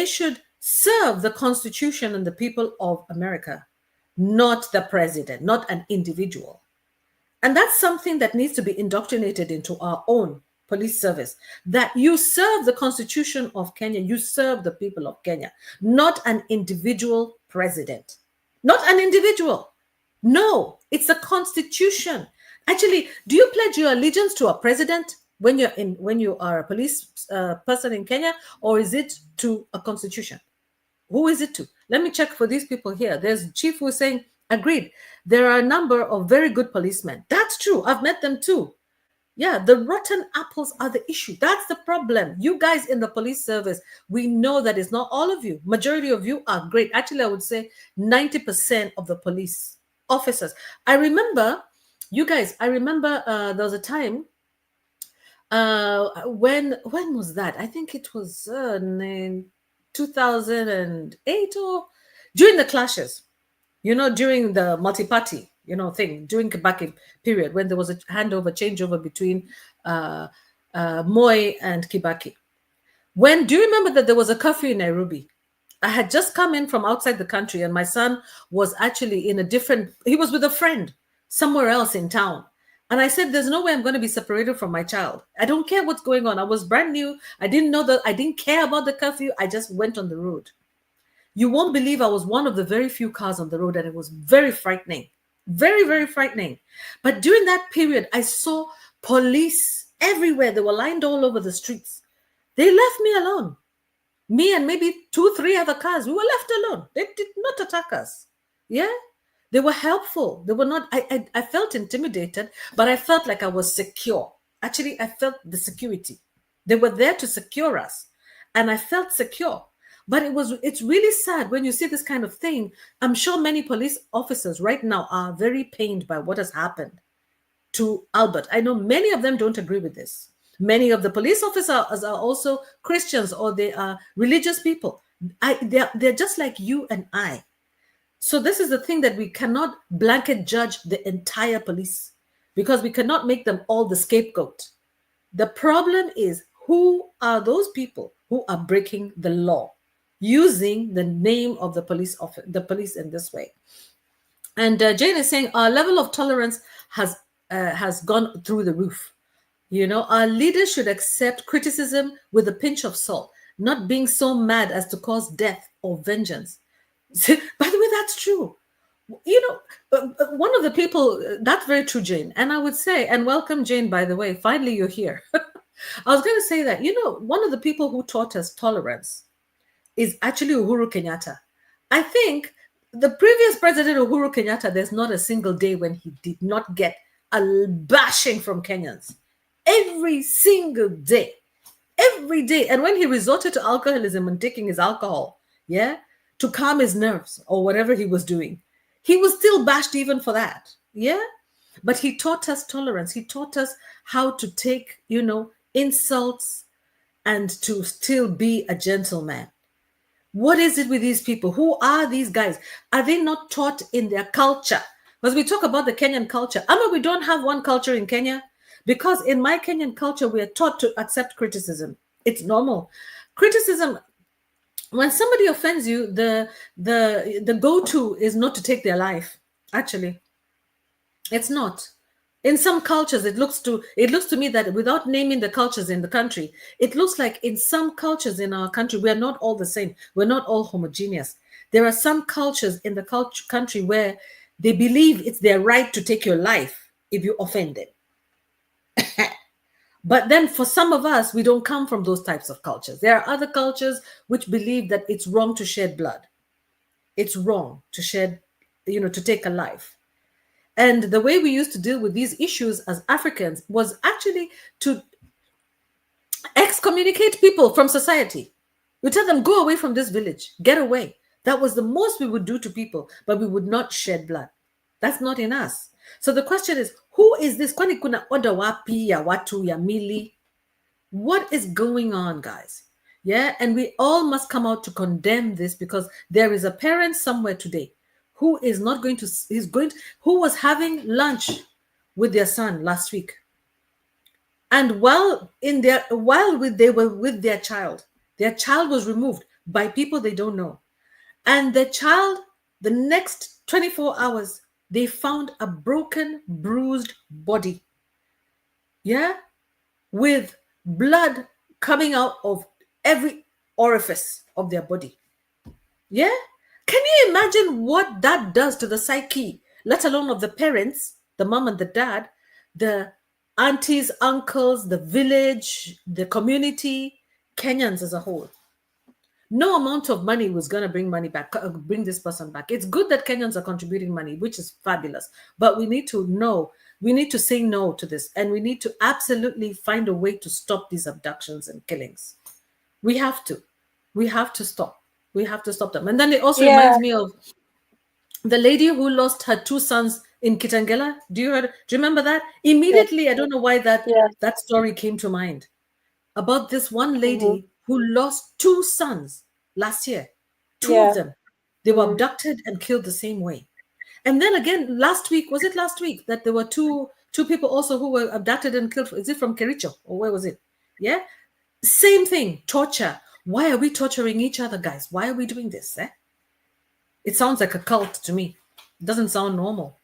should serve the Constitution and the people of America, not the president, not an individual. And that's something that needs to be indoctrinated into our own police service, that you serve the Constitution of Kenya, you serve the people of Kenya, not an individual president, not an individual. No, it's a constitution. Actually, do you pledge your allegiance to a president when you are a police person in Kenya, or is it to a constitution? Who is it to? Let me check for these people here. There's Chief who's saying, agreed. There are a number of very good policemen. That's true. I've met them too. Yeah, the rotten apples are the issue. That's the problem. You guys in the police service, we know that it's not all of you. Majority of you are great. Actually, I would say 90% of the police officers. I remember, you guys, there was a time when was that? I think it was in 2008, or during the clashes, during the multi-party thing, during Kibaki period, when there was a changeover between Moi and Kibaki. Do you remember that there was a curfew in Nairobi? I had just come in from outside the country, and my son was actually he was with a friend somewhere else in town. And I said, there's no way I'm going to be separated from my child. I don't care what's going on. I was brand new. I didn't care about the curfew. I just went on the road. You won't believe I was one of the very few cars on the road, and it was very frightening. Very, very frightening. But during that period, I saw police everywhere. They were lined all over the streets. They left me alone. Me and maybe 2, 3 other cars. We were left alone. They did not attack us. Yeah? They were helpful. They were not, I felt intimidated, but I felt like I was secure. Actually, I felt the security. They were there to secure us. And I felt secure. But it's really sad when you see this kind of thing. I'm sure many police officers right now are very pained by what has happened to Albert. I know many of them don't agree with this. Many of the police officers are also Christians, or they are religious people. They're just like you and I. So this is the thing, that we cannot blanket judge the entire police, because we cannot make them all the scapegoat. The problem is, who are those people who are breaking the law using the name of the police in this way? And Jane is saying our level of tolerance has gone through the roof. Our leaders should accept criticism with a pinch of salt, not being so mad as to cause death or vengeance. By the way, that's true. One of the people, that's very true, Jane. And I would say, and welcome, Jane, by the way, finally you're here. I was going to say that, one of the people who taught us tolerance is actually Uhuru Kenyatta. I think the previous president, Uhuru Kenyatta, there's not a single day when he did not get a bashing from Kenyans. Every single day. Every day. And when he resorted to alcoholism and taking his alcohol, to calm his nerves or whatever he was doing, he was still bashed even for that. But he taught us tolerance. He taught us how to take, insults and to still be a gentleman. What is it with these people? Who are these guys? Are they not taught in their culture? Because we talk about the Kenyan culture. We don't have one culture in Kenya. Because in my Kenyan culture, we are taught to accept criticism. It's normal. Criticism, when somebody offends you, the go-to is not to take their life. Actually, it's not. In some cultures, it looks to me that, without naming the cultures in the country, it looks like in some cultures in our country, we are not all the same. We're not all homogeneous. There are some cultures in the country where they believe it's their right to take your life if you offend them. But then for some of us, we don't come from those types of cultures. There are other cultures which believe that it's wrong to shed blood. It's wrong to shed, to take a life. And the way we used to deal with these issues as Africans was actually to excommunicate people from society. We tell them, go away from this village, get away. That was the most we would do to people, but we would not shed blood. That's not in us. So the question is, who is this? Kwani kuna oda wapi ya watu ya mili? What is going on, guys? And we all must come out to condemn this, because there is a parent somewhere today who is not going to, who was having lunch with their son last week. And while they were with their child was removed by people they don't know. And the child, the next 24 hours, they found a broken, bruised body. With blood coming out of every orifice of their body. Can you imagine what that does to the psyche, let alone of the parents, the mom and the dad, the aunties, uncles, the village, the community, Kenyans as a whole? No amount of money was going to bring this person back. It's good that Kenyans are contributing money, which is fabulous. But we need to say no to this. And we need to absolutely find a way to stop these abductions and killings. We have to stop. We have to stop them. And then it also reminds me of the lady who lost her 2 sons in Kitangela. Do you remember that? Immediately, I don't know why that story came to mind. About this one lady who lost 2 sons last year. 2 of them. They were abducted and killed the same way. And then again, last week that there were two people also who were abducted and killed? Is it from Kericho or where was it? Same thing, torture. Why are we torturing each other, guys? Why are we doing this? It sounds like a cult to me. It doesn't sound normal.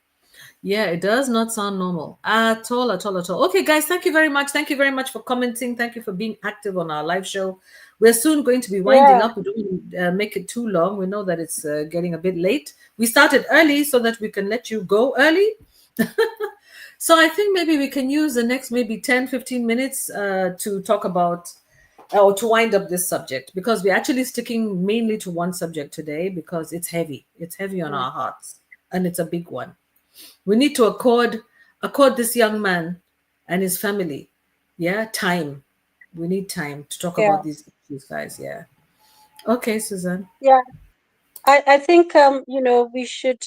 It does not sound normal at all. Okay, guys, thank you very much. Thank you very much for commenting. Thank you for being active on our live show. We're soon going to be winding up. We don't make it too long. We know that it's getting a bit late. We started early so that we can let you go early. So I think maybe we can use the next maybe 10, 15 minutes to talk about or to wind up this subject, because we're actually sticking mainly to one subject today because it's heavy. It's heavy on our hearts. and it's a big one. We need to accord this young man and his family, yeah, time. We need time to talk Yeah, about these issues, guys. Yeah. Okay, Suzanne. yeah. I think we should,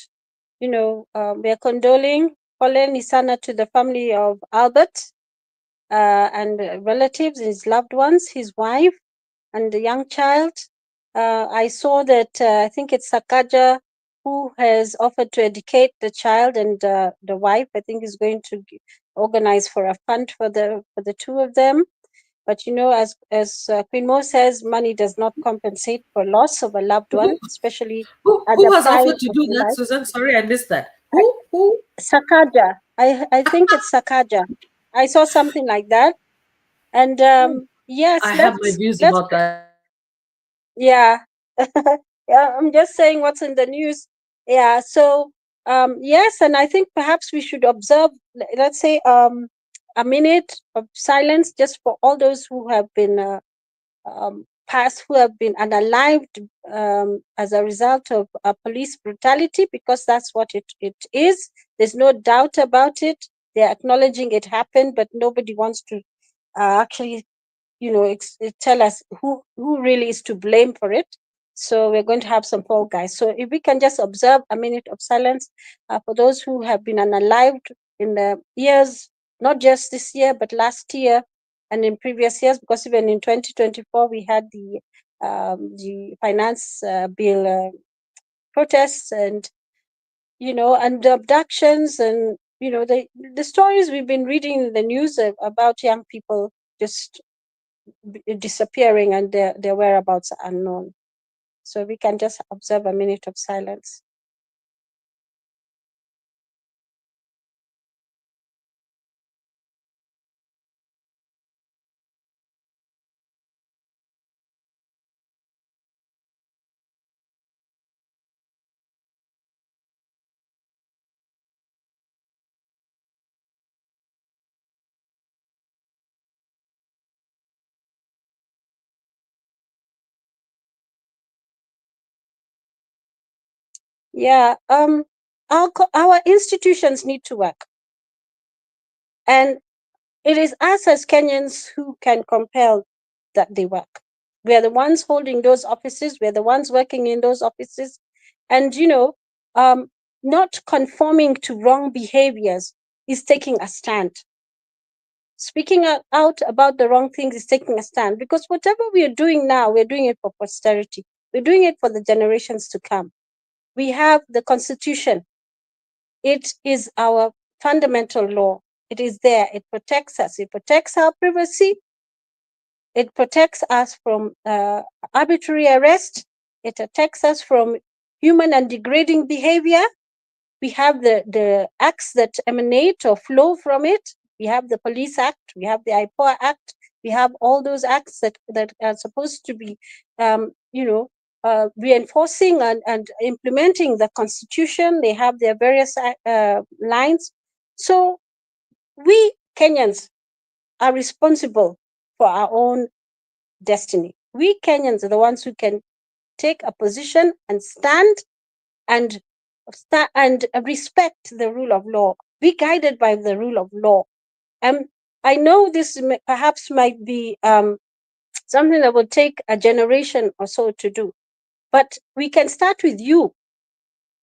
we are condoling Pauline Isana to the family of Albert, and relatives, his loved ones, his wife, and the young child. I saw that I think it's Sakaja who has offered to educate the child, and the wife, I think, is going to organize for a fund for the two of them. But as Queen Mo says, money does not compensate for loss of a loved one, Who especially who at who the has prime offered to of do the that, life. Suzanne? Sorry, I missed that. Who? Sakaja, I think it's Sakaja. I saw something like that, and yes, I have my let's views let's about that. yeah. Yeah, I'm just saying what's in the news. Yeah, so yes, and I think perhaps we should observe, let's say, a minute of silence just for all those who have been passed, who have been unalived as a result of police brutality, because that's what it is. There's no doubt about it. They're acknowledging it happened, but nobody wants to actually tell us who really is to blame for it. So we're going to have some fall guys. So if we can just observe a minute of silence for those who have been unalived in the years, not just this year but last year and in previous years, because even in 2024 we had the finance bill protests, and and the abductions, and the stories we've been reading in the news about young people just disappearing, and their whereabouts are unknown. So we can just observe a minute of silence. Yeah, our institutions need to work, and it is us as Kenyans who can compel that they work. We are the ones holding those offices. We are the ones working in those offices, and not conforming to wrong behaviors is taking a stand. Speaking out about the wrong things is taking a stand, because whatever we are doing now, we're doing it for posterity. We're doing it for the generations to come. We have the Constitution. It is our fundamental law. It is there. It protects us. It protects our privacy. It protects us from arbitrary arrest. It protects us from human and degrading behavior. We have the acts that emanate or flow from it. We have the Police Act. We have the IPOA Act. We have all those acts that are supposed to be, reinforcing and implementing the Constitution. They have their various lines. So we Kenyans are responsible for our own destiny. We Kenyans are the ones who can take a position and stand and and respect the rule of law. Be guided by the rule of law. I know this perhaps might be something that will take a generation or so to do, but we can start with you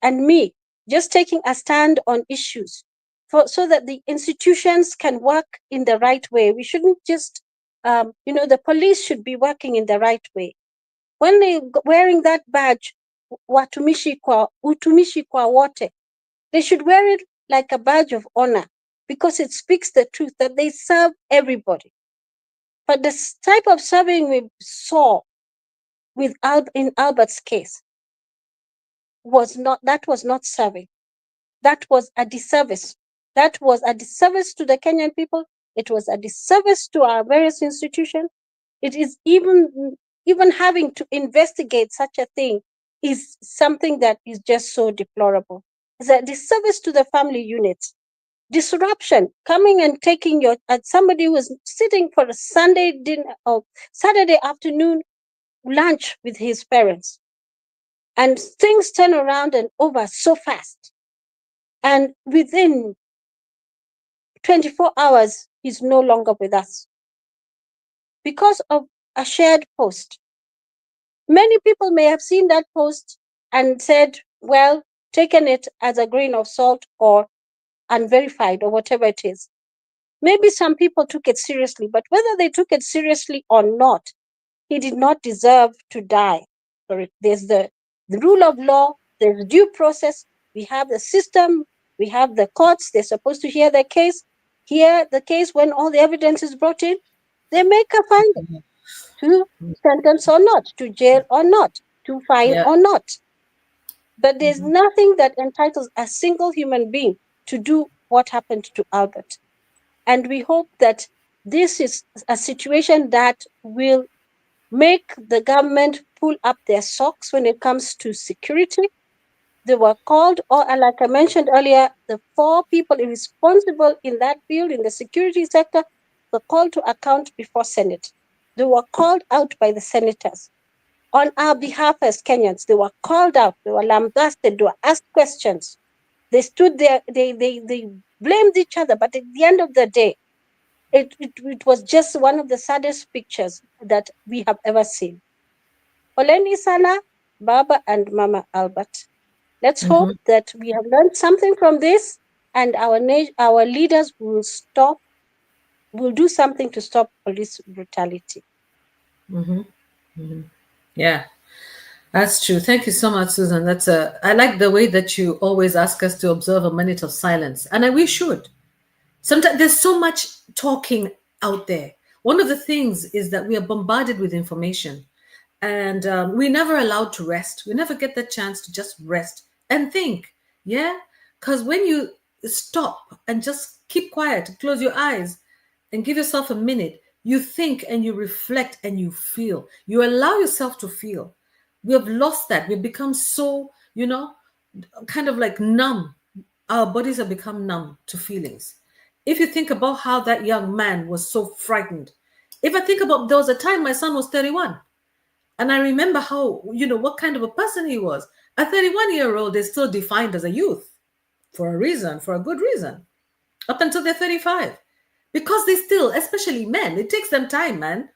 and me, just taking a stand on issues so that the institutions can work in the right way. We shouldn't just, the police should be working in the right way. When they wearing that badge, utumishi kwa wote, they should wear it like a badge of honor, because it speaks the truth that they serve everybody. But the type of serving we saw in Albert's case was not serving. That was a disservice. That was a disservice to the Kenyan people. It was a disservice to our various institutions. It is even having to investigate such a thing is something that is just so deplorable. It's a disservice to the family units. Disruption, coming and taking your somebody who was sitting for a Sunday dinner or Saturday afternoon lunch with his parents, and things turn around and over so fast. And within 24 hours, he's no longer with us because of a shared post. Many people may have seen that post and said, well, taken it as a grain of salt or unverified or whatever it is. Maybe some people took it seriously, but whether they took it seriously or not, he did not deserve to die. There's the rule of law, there's due process, we have the system, we have the courts, they're supposed to hear the case when all the evidence is brought in. They make a finding to sentence or not, to jail or not, to fine Yeah. or not. But there's nothing that entitles a single human being to do what happened to Albert. And we hope that this is a situation that will make the government pull up their socks when it comes to security. They were called, or like I mentioned earlier, the 4 people responsible in that field, in the security sector, were called to account before Senate. They were called out by the senators. On our behalf as Kenyans, they were called out, they were lambasted, they were asked questions. They stood there, they blamed each other, but at the end of the day, it was just one of the saddest pictures that we have ever seen. Poleni sana, Baba and Mama Albert. Let's hope that we have learned something from this, and our leaders will do something to stop police brutality. Yeah. That's true. Thank you so much, Susan. I like the way that you always ask us to observe a minute of silence. And we should. Sometimes there's so much talking out there. One of the things is that we are bombarded with information, and we're never allowed to rest. We never get the chance to just rest and think. Yeah. Because when you stop and just keep quiet, close your eyes and give yourself a minute, you think and you reflect and you feel. You allow yourself to feel. We have lost that. We've become so, kind of like numb. Our bodies have become numb to feelings. If you think about how that young man was so frightened, if I think about, there was a time my son was 31, and I remember how, what kind of a person he was. A 31-year-old is still defined as a youth for a reason, for a good reason, up until they're 35. Because they still, especially men, it takes them time, man,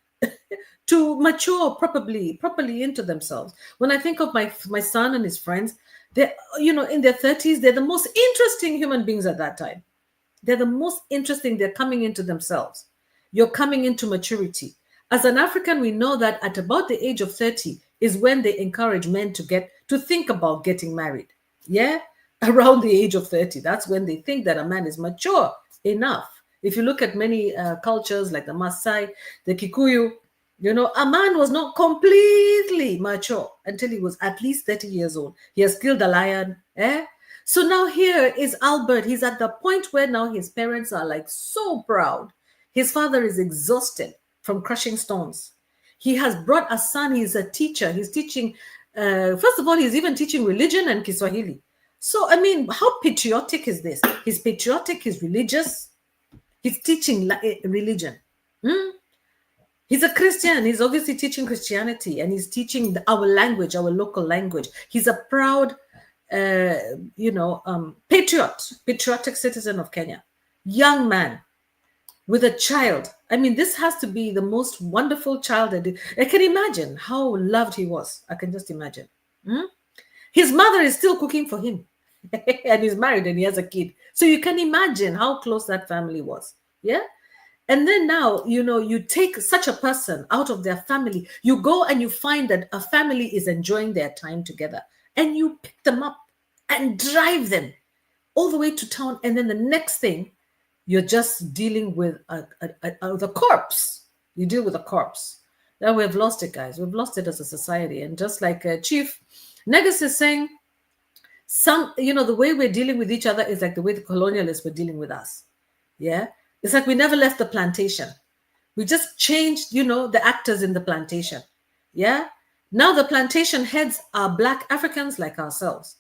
to mature properly into themselves. When I think of my son and his friends, they're, in their 30s, they're the most interesting human beings at that time. They're the most interesting. They're coming into themselves. You're coming into maturity. As an African, we know that at about the age of 30 is when they encourage men to think about getting married. Yeah? Around the age of 30. That's when they think that a man is mature enough. If you look at many cultures like the Maasai, the Kikuyu, a man was not completely mature until he was at least 30 years old. He has killed a lion. So now here is Albert. He's at the point where now his parents are like so proud. His father is exhausted from crushing stones. He has brought a son. He's a teacher. He's teaching, first of all, he's even teaching religion and Kiswahili. So, I mean, how patriotic is this? He's patriotic, he's religious, he's teaching religion. He's a Christian. He's obviously teaching Christianity, and he's teaching our language, our local language. He's a proud, patriotic citizen of Kenya. Young man with a child. I mean, this has to be the most wonderful child. I can imagine how loved he was. I can just imagine. His mother is still cooking for him. And he's married and he has a kid. So you can imagine how close that family was. Yeah. And then now, you take such a person out of their family. You go and you find that a family is enjoying their time together. And you pick them up and drive them all the way to town. And then the next thing, you're just dealing with the corpse. You deal with a corpse. Now we've lost it, guys. We've lost it as a society. And just like Chief Negus is saying, the way we're dealing with each other is like the way the colonialists were dealing with us. Yeah. It's like we never left the plantation. We just changed, the actors in the plantation. Yeah. Now the plantation heads are Black Africans like ourselves.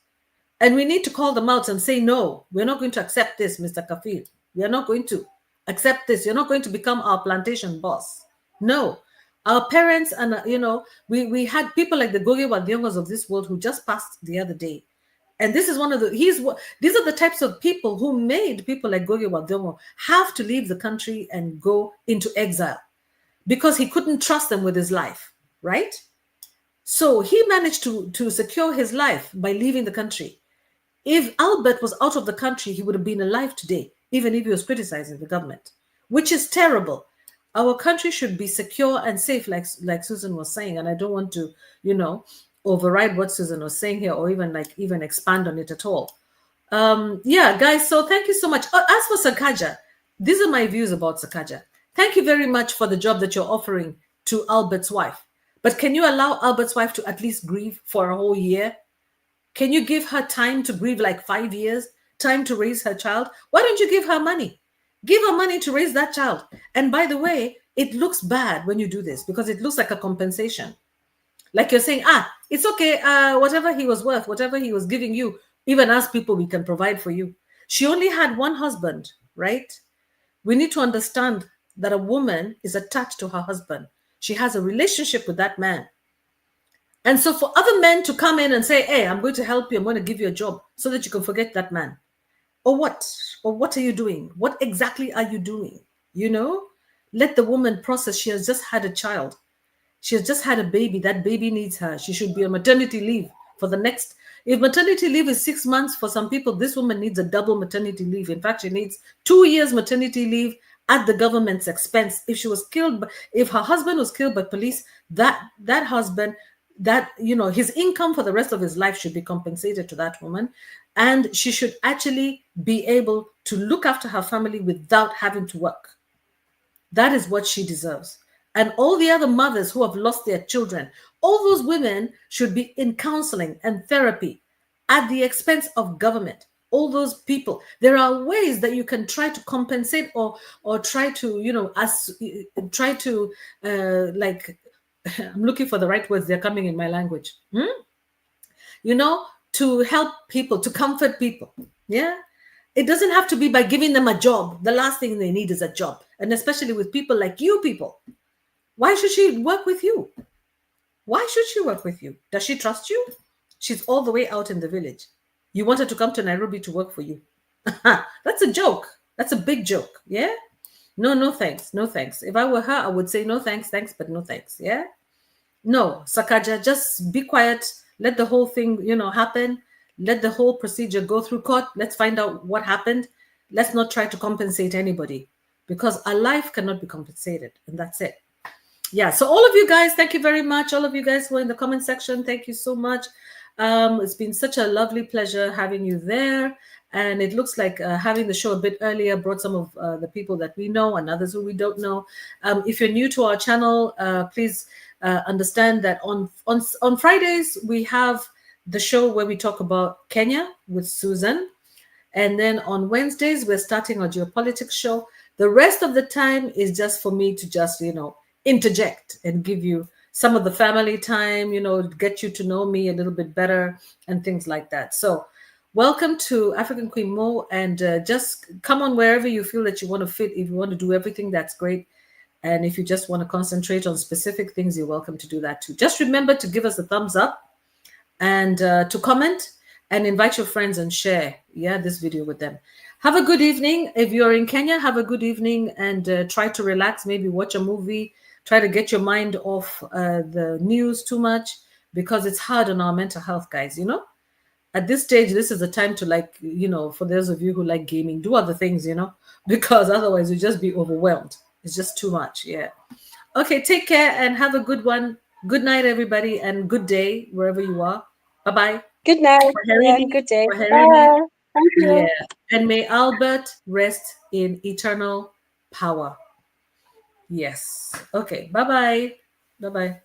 And we need to call them out and say, no, we're not going to accept this, Mr. Kafir. We are not going to accept this. You're not going to become our plantation boss. No. Our parents and, we had people like the Goge Wadiongas of this world who just passed the other day. And this is one of the these are the types of people who made people like Goge Wadomo have to leave the country and go into exile because he couldn't trust them with his life, right? So he managed to secure his life by leaving the country. If Albert was out of the country, he would have been alive today, even if he was criticizing the government, which is terrible. Our country should be secure and safe, like Susan was saying. And I don't want to, override what Susan was saying here, or even expand on it at all. Yeah, guys. So thank you so much. As for Sakaja, these are my views about Sakaja. Thank you very much for the job that you're offering to Albert's wife. But can you allow Albert's wife to at least grieve for a whole year? Can you give her time to grieve, like 5 years, time to raise her child? Why don't you give her money? Give her money to raise that child. And by the way, it looks bad when you do this because it looks like a compensation. Like you're saying, it's okay, whatever he was worth, whatever he was giving you, even as people, we can provide for you. She only had one husband, right? We need to understand that a woman is attached to her husband. She has a relationship with that man. And so for other men to come in and say, hey, I'm going to help you, I'm going to give you a job so that you can forget that man. Or what? Or what are you doing? What exactly are you doing? Let the woman process. She has just had a child. She has just had a baby. That baby needs her. She should be on maternity leave for the next. If maternity leave is 6 months, for some people, this woman needs a double maternity leave. In fact, she needs 2 years maternity leave at the government's expense. If she was killed, if her husband was killed by police, that husband, his income for the rest of his life should be compensated to that woman. And she should actually be able to look after her family without having to work. That is what she deserves. And all the other mothers who have lost their children, all those women should be in counseling and therapy at the expense of government. All those people, there are ways that you can try to compensate or try to, I'm looking for the right words. They're coming in my language. To help people, to comfort people. Yeah. It doesn't have to be by giving them a job. The last thing they need is a job. And especially with people like you people. Why should she work with you? Why should she work with you? Does she trust you? She's all the way out in the village. You want her to come to Nairobi to work for you. That's a joke. That's a big joke. Yeah? No thanks. No thanks. If I were her, I would say no thanks, but no thanks. Yeah? No, Sakaja, just be quiet. Let the whole thing, happen. Let the whole procedure go through court. Let's find out what happened. Let's not try to compensate anybody because a life cannot be compensated. And that's it. Yeah. So all of you guys, thank you very much. All of you guys who are in the comment section, thank you so much. It's been such a lovely pleasure having you there. And it looks like having the show a bit earlier brought some of the people that we know and others who we don't know. If you're new to our channel, please understand that on Fridays, we have the show where we talk about Kenya with Susan. And then on Wednesdays, we're starting our geopolitics show. The rest of the time is just for me to just, interject and give you some of the family time, get you to know me a little bit better and things like that. So welcome to African Queen Mo, and just come on wherever you feel that you want to fit. If you want to do everything, that's great. And if you just want to concentrate on specific things, you're welcome to do that too. Just remember to give us a thumbs up and to comment and invite your friends and share this video with them. Have a good evening. If you're in Kenya, have a good evening and try to relax, maybe watch a movie. Try to get your mind off the news too much because it's hard on our mental health, guys, At this stage, this is the time to for those of you who like gaming, do other things, because otherwise you'll just be overwhelmed. It's just too much. Yeah. Okay. Take care and have a good one. Good night, everybody, and good day wherever you are. Bye-bye. Good night and good day. Bye. Thank you. Yeah. And may Albert rest in eternal power. Yes. Okay. Bye-bye. Bye-bye.